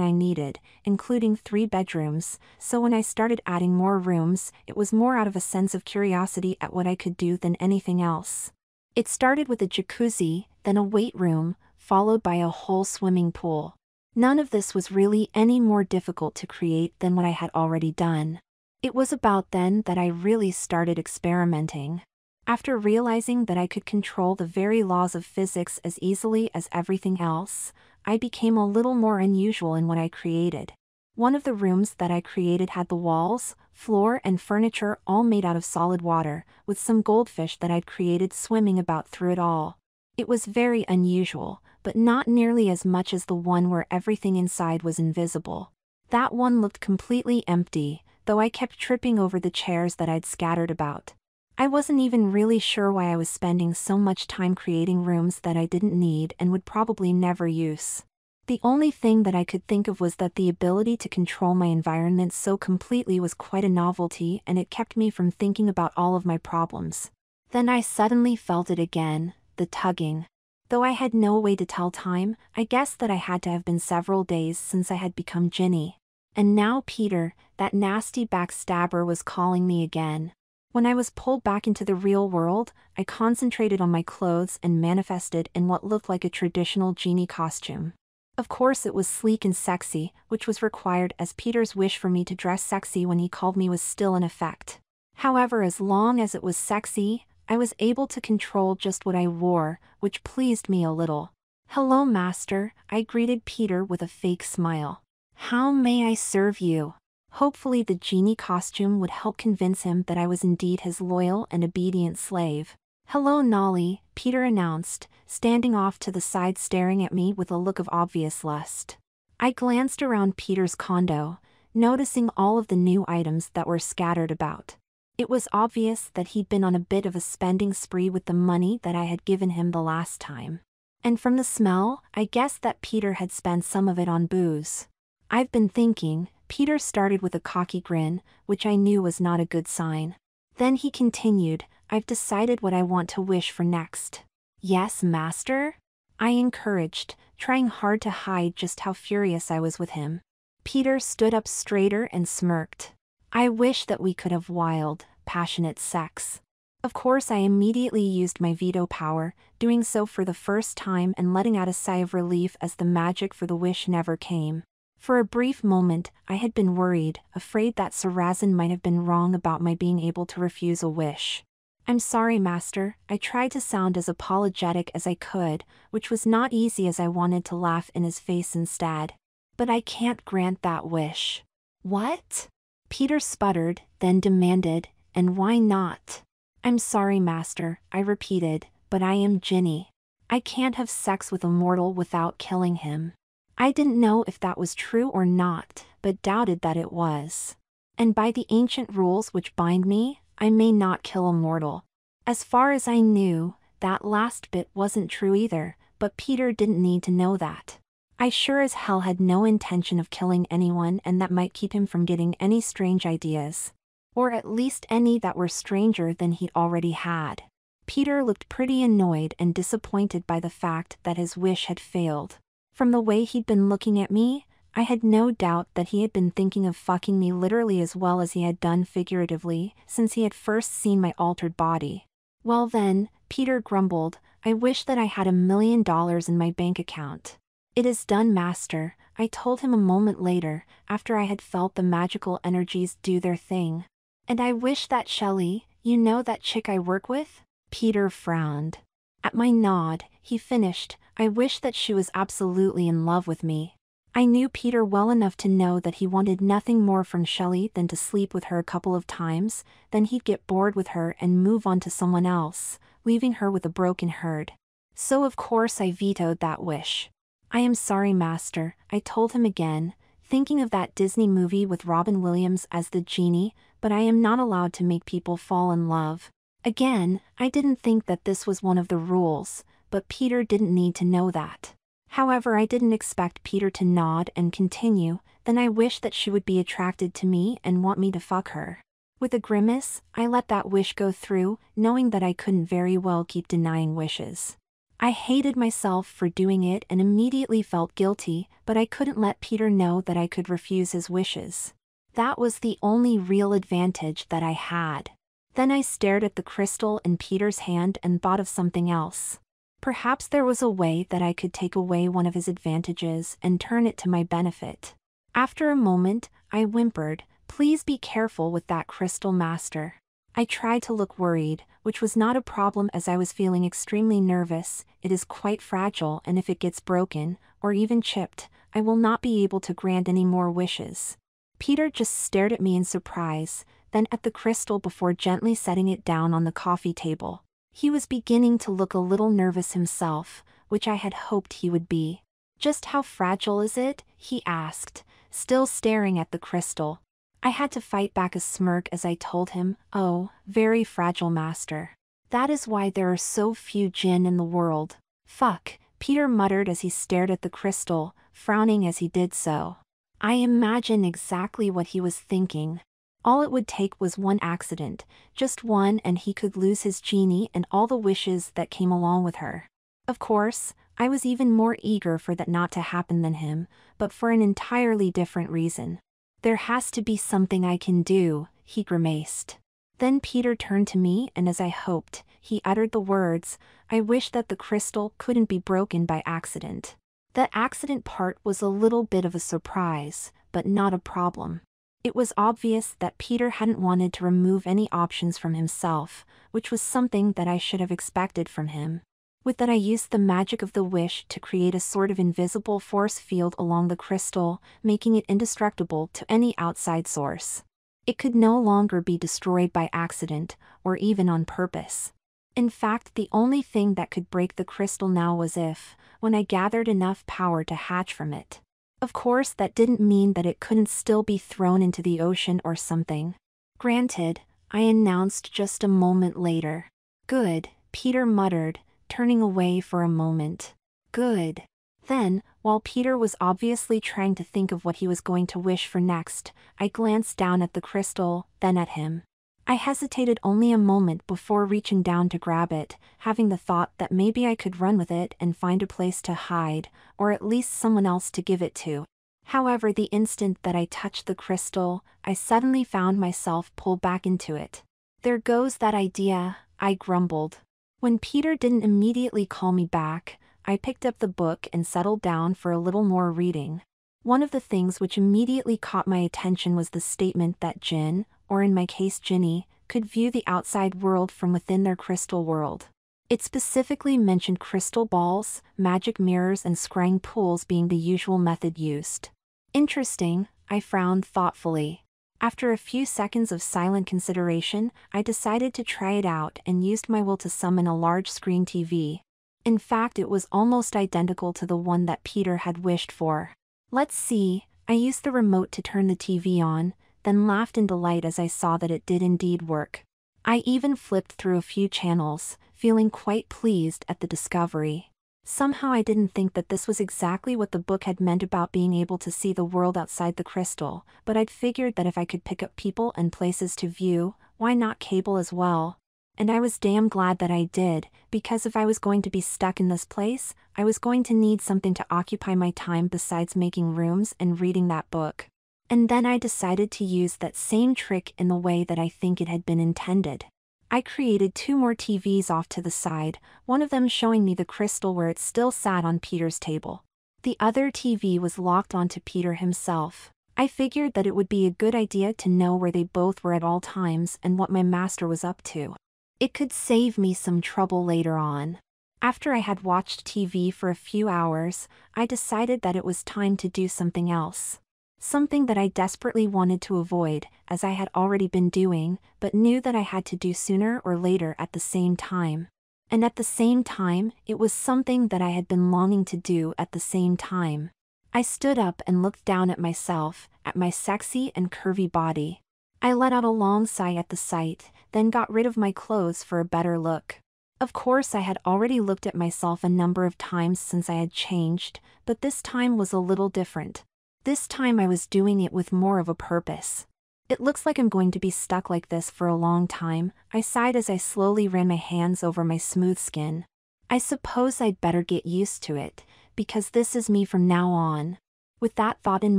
Speaker 1: I needed, including 3 bedrooms, so when I started adding more rooms, it was more out of a sense of curiosity at what I could do than anything else. It started with a jacuzzi, then a weight room, followed by a whole swimming pool. None of this was really any more difficult to create than what I had already done. It was about then that I really started experimenting. After realizing that I could control the very laws of physics as easily as everything else, I became a little more unusual in what I created. One of the rooms that I created had the walls, floor and furniture all made out of solid water, with some goldfish that I'd created swimming about through it all. It was very unusual, but not nearly as much as the one where everything inside was invisible. That one looked completely empty, though I kept tripping over the chairs that I'd scattered about. I wasn't even really sure why I was spending so much time creating rooms that I didn't need and would probably never use. The only thing that I could think of was that the ability to control my environment so completely was quite a novelty, and it kept me from thinking about all of my problems. Then I suddenly felt it again, the tugging. Though I had no way to tell time, I guessed that I had to have been several days since I had become Jinny. And now Peter, that nasty backstabber, was calling me again. When I was pulled back into the real world, I concentrated on my clothes and manifested in what looked like a traditional genie costume. Of course it was sleek and sexy, which was required as Peter's wish for me to dress sexy when he called me was still in effect. However, as long as it was sexy, I was able to control just what I wore, which pleased me a little. "Hello, Master," I greeted Peter with a fake smile. "How may I serve you?" Hopefully the genie costume would help convince him that I was indeed his loyal and obedient slave. "Hello, Nolly," Peter announced, standing off to the side staring at me with a look of obvious lust. I glanced around Peter's condo, noticing all of the new items that were scattered about. It was obvious that he'd been on a bit of a spending spree with the money that I had given him the last time. And from the smell, I guessed that Peter had spent some of it on booze. "I've been thinking, Peter started with a cocky grin, which I knew was not a good sign. Then he continued, I've decided what I want to wish for next. Yes, master? I encouraged, trying hard to hide just how furious I was with him. Peter stood up straighter and smirked. I wish that we could have wild, passionate sex. Of course, I immediately used my veto power, doing so for the first time and letting out a sigh of relief as the magic for the wish never came. For a brief moment, I had been worried, afraid that Sarazin might have been wrong about my being able to refuse a wish. I'm sorry, master, I tried to sound as apologetic as I could, which was not easy as I wanted to laugh in his face instead. But I can't grant that wish. What? Peter sputtered, then demanded, and why not? I'm sorry, master, I repeated, but I am Jinny. I can't have sex with a mortal without killing him. I didn't know if that was true or not, but doubted that it was. And by the ancient rules which bind me, I may not kill a mortal. As far as I knew, that last bit wasn't true either, but Peter didn't need to know that. I sure as hell had no intention of killing anyone, and that might keep him from getting any strange ideas. Or at least any that were stranger than he'd already had. Peter looked pretty annoyed and disappointed by the fact that his wish had failed. From the way he'd been looking at me, I had no doubt that he had been thinking of fucking me literally as well as he had done figuratively, since he had first seen my altered body. Well then, Peter grumbled, I wish that I had $1 million in my bank account. It is done, master, I told him a moment later, after I had felt the magical energies do their thing. And I wish that Shelley, you know that chick I work with? Peter frowned. At my nod, he finished, I wish that she was absolutely in love with me. I knew Peter well enough to know that he wanted nothing more from Shelley than to sleep with her a couple of times, then he'd get bored with her and move on to someone else, leaving her with a broken heart. So of course I vetoed that wish. I am sorry, master, I told him again, thinking of that Disney movie with Robin Williams as the genie, but I am not allowed to make people fall in love. Again, I didn't think that this was one of the rules, but Peter didn't need to know that. However, I didn't expect Peter to nod and continue, then I wish that she would be attracted to me and want me to fuck her. With a grimace, I let that wish go through, knowing that I couldn't very well keep denying wishes. I hated myself for doing it and immediately felt guilty, but I couldn't let Peter know that I could refuse his wishes. That was the only real advantage that I had. Then I stared at the crystal in Peter's hand and thought of something else. Perhaps there was a way that I could take away one of his advantages and turn it to my benefit. After a moment, I whimpered, please be careful with that crystal, master. I tried to look worried, which was not a problem as I was feeling extremely nervous. It is quite fragile, and if it gets broken, or even chipped, I will not be able to grant any more wishes. Peter just stared at me in surprise, then at the crystal before gently setting it down on the coffee table. He was beginning to look a little nervous himself, which I had hoped he would be. Just how fragile is it? He asked, still staring at the crystal. I had to fight back a smirk as I told him, oh, very fragile, master. That is why there are so few jinn in the world. Fuck, Peter muttered as he stared at the crystal, frowning as he did so. I imagine exactly what he was thinking. All it would take was one accident, just one, and he could lose his genie and all the wishes that came along with her. Of course, I was even more eager for that not to happen than him, but for an entirely different reason. There has to be something I can do, he grimaced. Then Peter turned to me and as I hoped, he uttered the words, I wish that the crystal couldn't be broken by accident. The accident part was a little bit of a surprise, but not a problem. It was obvious that Peter hadn't wanted to remove any options from himself, which was something that I should have expected from him. With that I used the magic of the wish to create a sort of invisible force field along the crystal, making it indestructible to any outside source. It could no longer be destroyed by accident, or even on purpose. In fact, the only thing that could break the crystal now was if, when I gathered enough power to hatch from it. Of course, that didn't mean that it couldn't still be thrown into the ocean or something. Granted, I announced just a moment later. Good, Peter muttered, turning away for a moment. Good. Then, while Peter was obviously trying to think of what he was going to wish for next, I glanced down at the crystal, then at him. I hesitated only a moment before reaching down to grab it, having the thought that maybe I could run with it and find a place to hide, or at least someone else to give it to. However, the instant that I touched the crystal, I suddenly found myself pulled back into it. "There goes that idea," I grumbled. When Peter didn't immediately call me back, I picked up the book and settled down for a little more reading. One of the things which immediately caught my attention was the statement that Jinn, or in my case Jinny, could view the outside world from within their crystal world. It specifically mentioned crystal balls, magic mirrors and scrying pools being the usual method used. Interesting, I frowned thoughtfully. After a few seconds of silent consideration, I decided to try it out and used my will to summon a large screen TV. In fact, it was almost identical to the one that Peter had wished for. "Let's see," I used the remote to turn the TV on, then laughed in delight as I saw that it did indeed work. I even flipped through a few channels, feeling quite pleased at the discovery. Somehow I didn't think that this was exactly what the book had meant about being able to see the world outside the crystal, but I'd figured that if I could pick up people and places to view, why not cable as well? And I was damn glad that I did, because if I was going to be stuck in this place, I was going to need something to occupy my time besides making rooms and reading that book. And then I decided to use that same trick in the way that I think it had been intended. I created 2 more TVs off to the side, one of them showing me the crystal where it still sat on Peter's table. The other TV was locked onto Peter himself. I figured that it would be a good idea to know where they both were at all times and what my master was up to. It could save me some trouble later on. After I had watched TV for a few hours, I decided that it was time to do something else. Something that I desperately wanted to avoid, as I had already been doing, but knew that I had to do sooner or later at the same time. And at the same time, it was something that I had been longing to do at the same time. I stood up and looked down at myself, at my sexy and curvy body. I let out a long sigh at the sight, then got rid of my clothes for a better look. Of course, I had already looked at myself a number of times since I had changed, but this time was a little different. This time I was doing it with more of a purpose. "It looks like I'm going to be stuck like this for a long time," I sighed as I slowly ran my hands over my smooth skin. "I suppose I'd better get used to it, because this is me from now on." With that thought in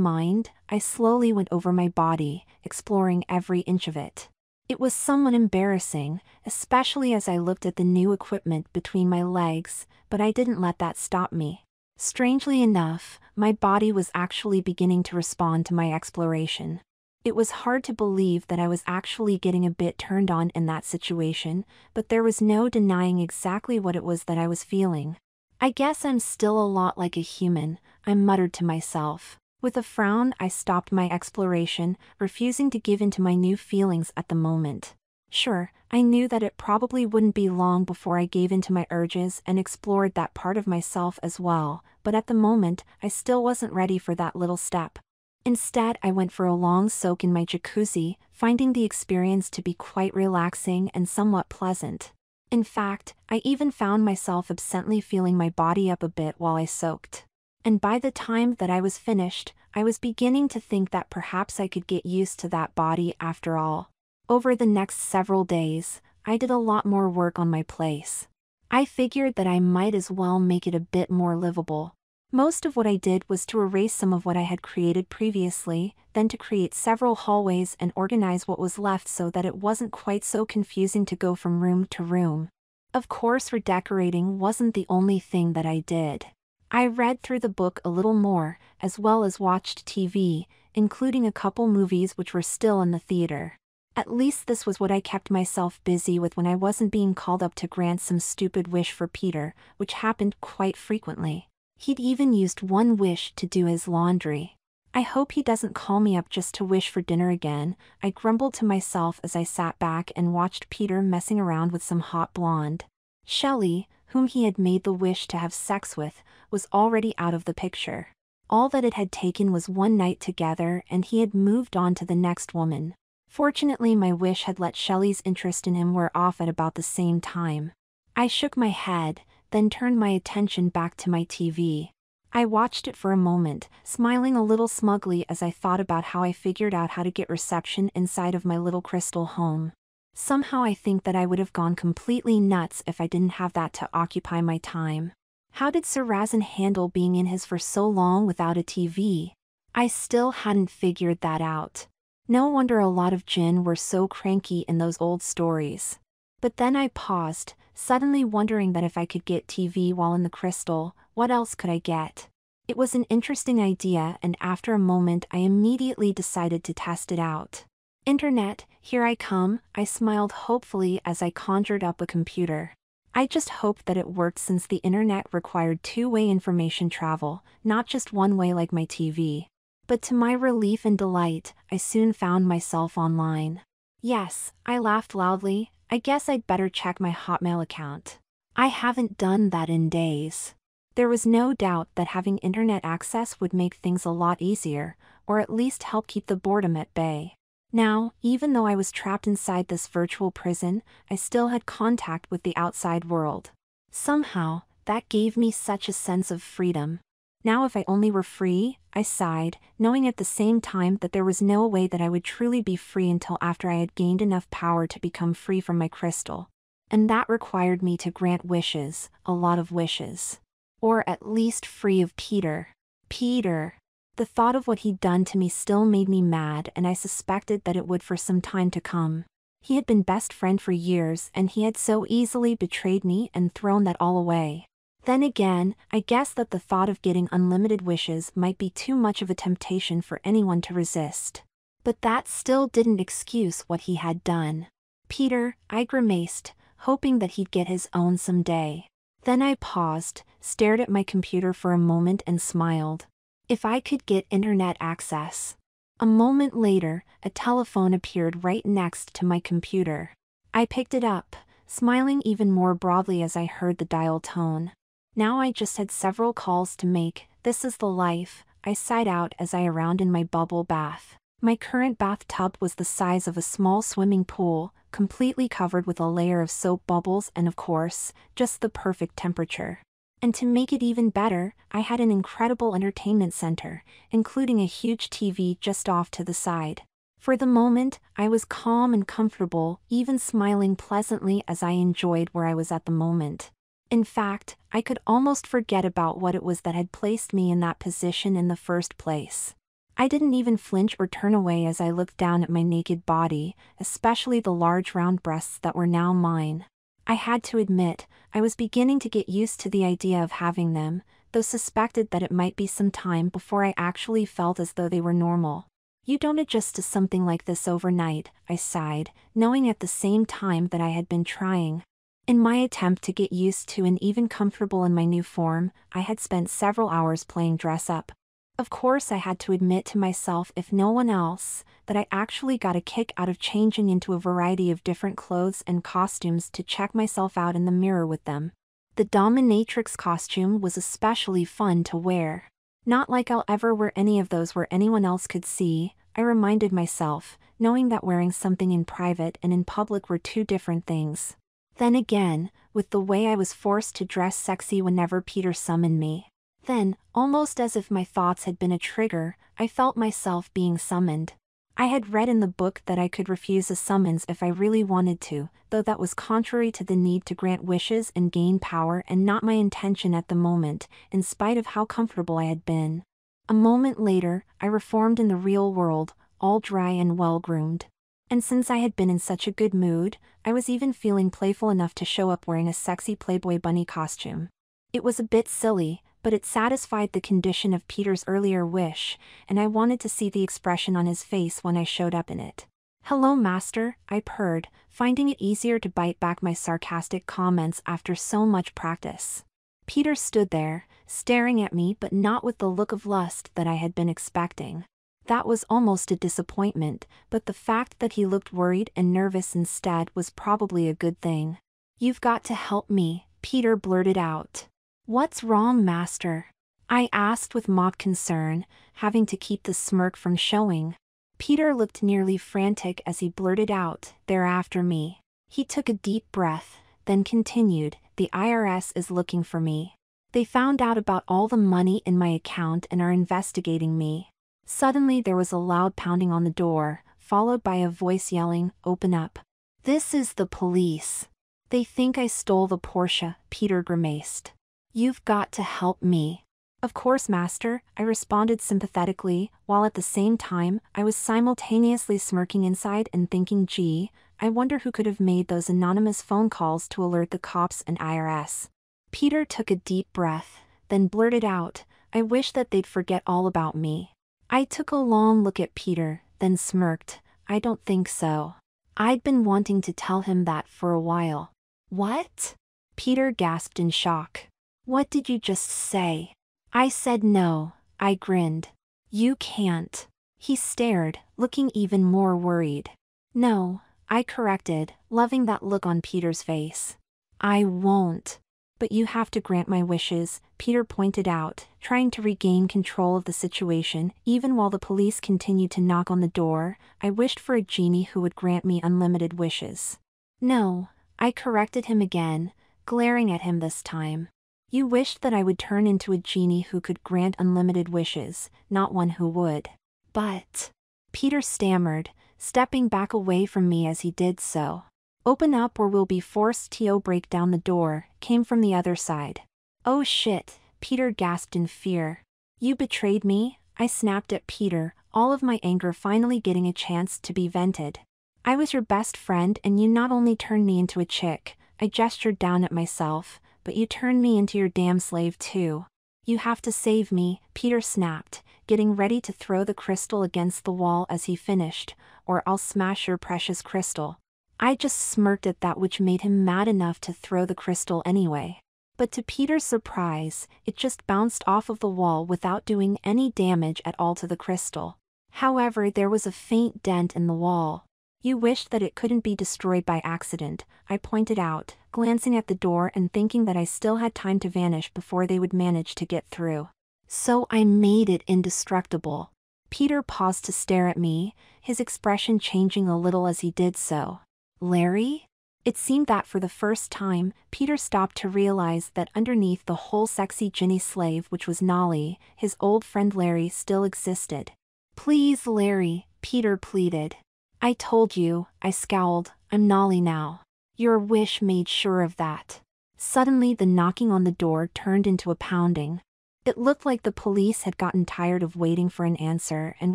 Speaker 1: mind, I slowly went over my body, exploring every inch of it. It was somewhat embarrassing, especially as I looked at the new equipment between my legs, but I didn't let that stop me. Strangely enough, my body was actually beginning to respond to my exploration. It was hard to believe that I was actually getting a bit turned on in that situation, but there was no denying exactly what it was that I was feeling. "I guess I'm still a lot like a human," I muttered to myself. With a frown, I stopped my exploration, refusing to give in to my new feelings at the moment. Sure, I knew that it probably wouldn't be long before I gave in to my urges and explored that part of myself as well, but at the moment, I still wasn't ready for that little step. Instead, I went for a long soak in my jacuzzi, finding the experience to be quite relaxing and somewhat pleasant. In fact, I even found myself absently feeling my body up a bit while I soaked. And by the time that I was finished, I was beginning to think that perhaps I could get used to that body after all. Over the next several days, I did a lot more work on my place. I figured that I might as well make it a bit more livable. Most of what I did was to erase some of what I had created previously, then to create several hallways and organize what was left so that it wasn't quite so confusing to go from room to room. Of course, redecorating wasn't the only thing that I did. I read through the book a little more, as well as watched TV, including a couple movies which were still in the theater. At least this was what I kept myself busy with when I wasn't being called up to grant some stupid wish for Peter, which happened quite frequently. He'd even used one wish to do his laundry. "I hope he doesn't call me up just to wish for dinner again," I grumbled to myself as I sat back and watched Peter messing around with some hot blonde. Shelley, whom he had made the wish to have sex with, was already out of the picture. All that it had taken was one night together and he had moved on to the next woman. Fortunately, my wish had let Shelley's interest in him wear off at about the same time. I shook my head, then turned my attention back to my TV. I watched it for a moment, smiling a little smugly as I thought about how I figured out how to get reception inside of my little crystal home. Somehow I think that I would have gone completely nuts if I didn't have that to occupy my time. How did Sir Razin handle being in his for so long without a TV? I still hadn't figured that out. No wonder a lot of jinn were so cranky in those old stories. But then I paused, suddenly wondering that if I could get TV while in the crystal, what else could I get? It was an interesting idea, and after a moment I immediately decided to test it out. Internet, here I come, I smiled hopefully as I conjured up a computer. I just hoped that it worked since the internet required two-way information travel, not just one way like my TV. But to my relief and delight, I soon found myself online. Yes, I laughed loudly. I guess I'd better check my Hotmail account. I haven't done that in days. There was no doubt that having internet access would make things a lot easier, or at least help keep the boredom at bay. Now, even though I was trapped inside this virtual prison, I still had contact with the outside world. Somehow, that gave me such a sense of freedom. Now if I only were free, I sighed, knowing at the same time that there was no way that I would truly be free until after I had gained enough power to become free from my crystal. And that required me to grant wishes, a lot of wishes. Or at least free of Peter. Peter. The thought of what he'd done to me still made me mad, and I suspected that it would for some time to come. He had been best friend for years, and he had so easily betrayed me and thrown that all away. Then again, I guess that the thought of getting unlimited wishes might be too much of a temptation for anyone to resist. But that still didn't excuse what he had done. Peter, I grimaced, hoping that he'd get his own someday. Then I paused, stared at my computer for a moment and smiled. If I could get internet access. A moment later, a telephone appeared right next to my computer. I picked it up, smiling even more broadly as I heard the dial tone. Now I just had several calls to make. This is the life, I sighed out as I around in my bubble bath. My current bathtub was the size of a small swimming pool, completely covered with a layer of soap bubbles and of course, just the perfect temperature. And to make it even better, I had an incredible entertainment center, including a huge TV just off to the side. For the moment, I was calm and comfortable, even smiling pleasantly as I enjoyed where I was at the moment. In fact, I could almost forget about what it was that had placed me in that position in the first place. I didn't even flinch or turn away as I looked down at my naked body, especially the large round breasts that were now mine. I had to admit, I was beginning to get used to the idea of having them, though suspected that it might be some time before I actually felt as though they were normal. You don't adjust to something like this overnight, I sighed, knowing at the same time that I had been trying. In my attempt to get used to and even comfortable in my new form, I had spent several hours playing dress-up. Of course I had to admit to myself, if no one else, that I actually got a kick out of changing into a variety of different clothes and costumes to check myself out in the mirror with them. The dominatrix costume was especially fun to wear. Not like I'll ever wear any of those where anyone else could see, I reminded myself, knowing that wearing something in private and in public were two different things. Then again, with the way I was forced to dress sexy whenever Peter summoned me. Then, almost as if my thoughts had been a trigger, I felt myself being summoned. I had read in the book that I could refuse a summons if I really wanted to, though that was contrary to the need to grant wishes and gain power and not my intention at the moment, in spite of how comfortable I had been. A moment later, I reformed in the real world, all dry and well-groomed. And since I had been in such a good mood, I was even feeling playful enough to show up wearing a sexy Playboy bunny costume. It was a bit silly, but it satisfied the condition of Peter's earlier wish, and I wanted to see the expression on his face when I showed up in it. "Hello, master," I purred, finding it easier to bite back my sarcastic comments after so much practice. Peter stood there, staring at me but not with the look of lust that I had been expecting. That was almost a disappointment, but the fact that he looked worried and nervous instead was probably a good thing. "You've got to help me," Peter blurted out. "What's wrong, master?" I asked with mock concern, having to keep the smirk from showing. Peter looked nearly frantic as he blurted out, "They're after me." He took a deep breath, then continued, "The IRS is looking for me." They found out about all the money in my account and are investigating me. Suddenly there was a loud pounding on the door, followed by a voice yelling, "Open up. This is the police. They think I stole the Porsche," Peter grimaced. "You've got to help me." "Of course, master," I responded sympathetically, while at the same time, I was simultaneously smirking inside and thinking, gee, I wonder who could have made those anonymous phone calls to alert the cops and IRS. Peter took a deep breath, then blurted out, "I wish that they'd forget all about me." I took a long look at Peter, then smirked, "I don't think so." I'd been wanting to tell him that for a while. "What?" Peter gasped in shock. "What did you just say?" I said no, I grinned. "You can't." He stared, looking even more worried. "No," I corrected, loving that look on Peter's face. "I won't." "But you have to grant my wishes," Peter pointed out, trying to regain control of the situation. Even while the police continued to knock on the door, I wished for a genie who would grant me unlimited wishes. "No," I corrected him again, glaring at him this time. "You wished that I would turn into a genie who could grant unlimited wishes, not one who would." "But," Peter stammered, stepping back away from me as he did so. "Open up or we'll be forced to break down the door," came from the other side. "Oh shit," Peter gasped in fear. "You betrayed me," I snapped at Peter, all of my anger finally getting a chance to be vented. "I was your best friend and you not only turned me into a chick," I gestured down at myself, "but you turned me into your damn slave too. You have to save me," Peter snapped, getting ready to throw the crystal against the wall as he finished, "or I'll smash your precious crystal." I just smirked at that, which made him mad enough to throw the crystal anyway. But to Peter's surprise, it just bounced off of the wall without doing any damage at all to the crystal. However, there was a faint dent in the wall. "You wished that it couldn't be destroyed by accident," I pointed out, glancing at the door and thinking that I still had time to vanish before they would manage to get through. "So I made it indestructible." Peter paused to stare at me, his expression changing a little as he did so. "Larry?" It seemed that for the first time, Peter stopped to realize that underneath the whole sexy Ginny slave, which was Nolly, his old friend Larry still existed. "Please, Larry," Peter pleaded. "I told you," I scowled, "I'm Nolly now. Your wish made sure of that." Suddenly the knocking on the door turned into a pounding. It looked like the police had gotten tired of waiting for an answer and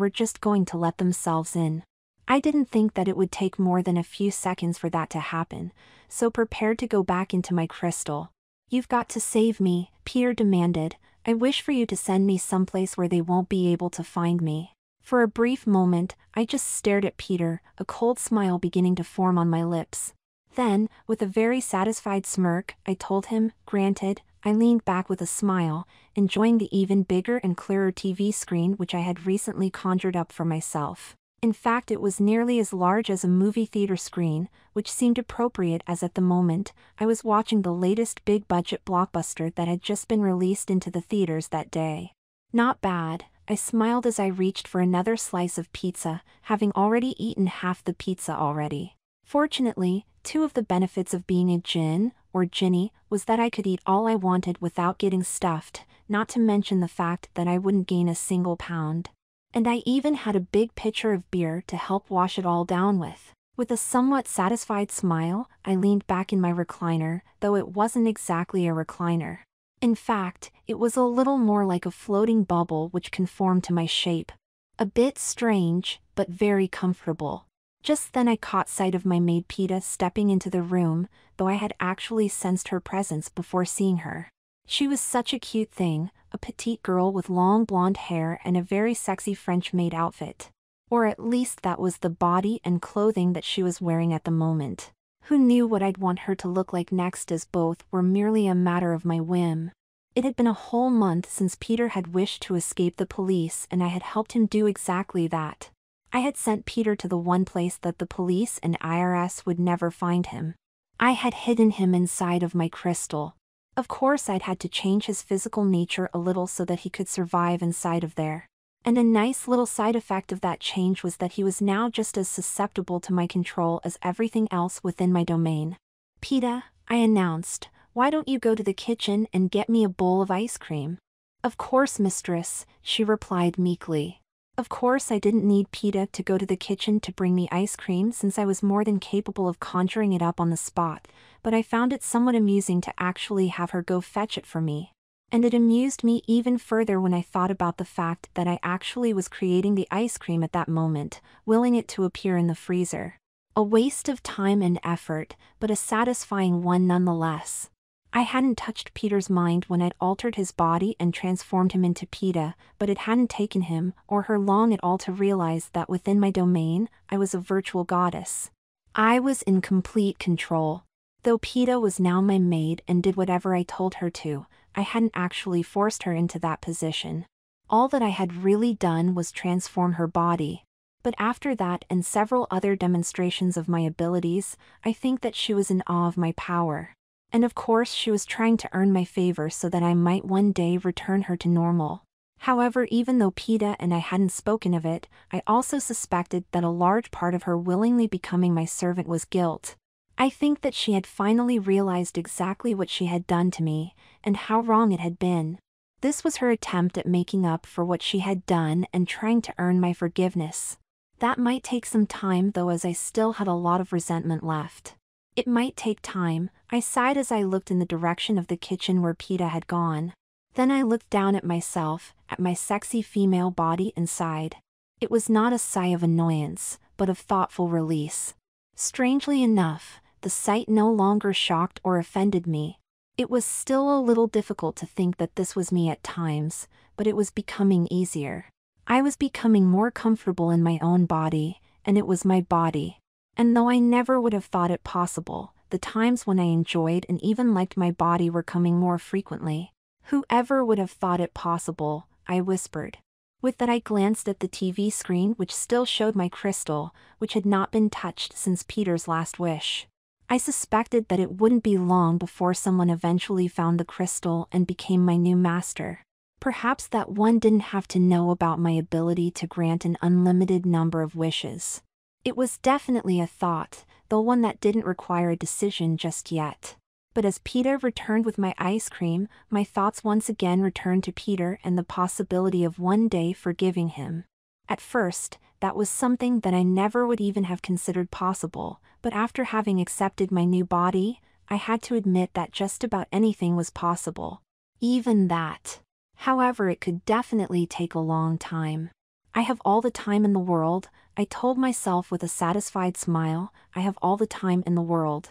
Speaker 1: were just going to let themselves in. I didn't think that it would take more than a few seconds for that to happen, so prepared to go back into my crystal. "You've got to save me," Peter demanded. "I wish for you to send me someplace where they won't be able to find me." For a brief moment, I just stared at Peter, a cold smile beginning to form on my lips. Then, with a very satisfied smirk, I told him, "Granted." I leaned back with a smile, enjoying the even bigger and clearer TV screen which I had recently conjured up for myself. In fact, it was nearly as large as a movie theater screen, which seemed appropriate as at the moment, I was watching the latest big-budget blockbuster that had just been released into the theaters that day. "Not bad," I smiled as I reached for another slice of pizza, having already eaten half the pizza already. Fortunately, two of the benefits of being a djinn, or jinny, was that I could eat all I wanted without getting stuffed, not to mention the fact that I wouldn't gain a single pound. And I even had a big pitcher of beer to help wash it all down with. With a somewhat satisfied smile, I leaned back in my recliner, though it wasn't exactly a recliner. In fact, it was a little more like a floating bubble which conformed to my shape. A bit strange, but very comfortable. Just then I caught sight of my maid Peta stepping into the room, though I had actually sensed her presence before seeing her. She was such a cute thing, a petite girl with long blonde hair and a very sexy French maid outfit. Or at least that was the body and clothing that she was wearing at the moment. Who knew what I'd want her to look like next, as both were merely a matter of my whim. It had been a whole month since Peter had wished to escape the police and I had helped him do exactly that. I had sent Peter to the one place that the police and IRS would never find him. I had hidden him inside of my crystal. Of course I'd had to change his physical nature a little so that he could survive inside of there. And a nice little side effect of that change was that he was now just as susceptible to my control as everything else within my domain. "Peta," I announced, Why don't you go to the kitchen and get me a bowl of ice cream? Of course, mistress, she replied meekly. Of course I didn't need Peeta to go to the kitchen to bring me ice cream since I was more than capable of conjuring it up on the spot, but I found it somewhat amusing to actually have her go fetch it for me. And it amused me even further when I thought about the fact that I actually was creating the ice cream at that moment, willing it to appear in the freezer. A waste of time and effort, but a satisfying one nonetheless. I hadn't touched Peter's mind when I'd altered his body and transformed him into Peeta, but it hadn't taken him or her long at all to realize that within my domain, I was a virtual goddess. I was in complete control. Though Peeta was now my maid and did whatever I told her to, I hadn't actually forced her into that position. All that I had really done was transform her body. But after that and several other demonstrations of my abilities, I think that she was in awe of my power. And of course she was trying to earn my favor so that I might one day return her to normal. However, even though Peeta and I hadn't spoken of it, I also suspected that a large part of her willingly becoming my servant was guilt. I think that she had finally realized exactly what she had done to me, and how wrong it had been. This was her attempt at making up for what she had done and trying to earn my forgiveness. That might take some time though, as I still had a lot of resentment left. It might take time, I sighed as I looked in the direction of the kitchen where Peeta had gone. Then I looked down at myself, at my sexy female body, and sighed. It was not a sigh of annoyance, but of thoughtful release. Strangely enough, the sight no longer shocked or offended me. It was still a little difficult to think that this was me at times, but it was becoming easier. I was becoming more comfortable in my own body, and it was my body. And though I never would have thought it possible, the times when I enjoyed and even liked my body were coming more frequently. Whoever would have thought it possible, I whispered. With that I glanced at the TV screen, which still showed my crystal, which had not been touched since Peter's last wish. I suspected that it wouldn't be long before someone eventually found the crystal and became my new master. Perhaps that one didn't have to know about my ability to grant an unlimited number of wishes. It was definitely a thought, though one that didn't require a decision just yet. But as Peeta returned with my ice cream, my thoughts once again returned to Peter and the possibility of one day forgiving him. At first, that was something that I never would even have considered possible, but after having accepted my new body, I had to admit that just about anything was possible. Even that. However, it could definitely take a long time. I have all the time in the world, I told myself with a satisfied smile. I have all the time in the world.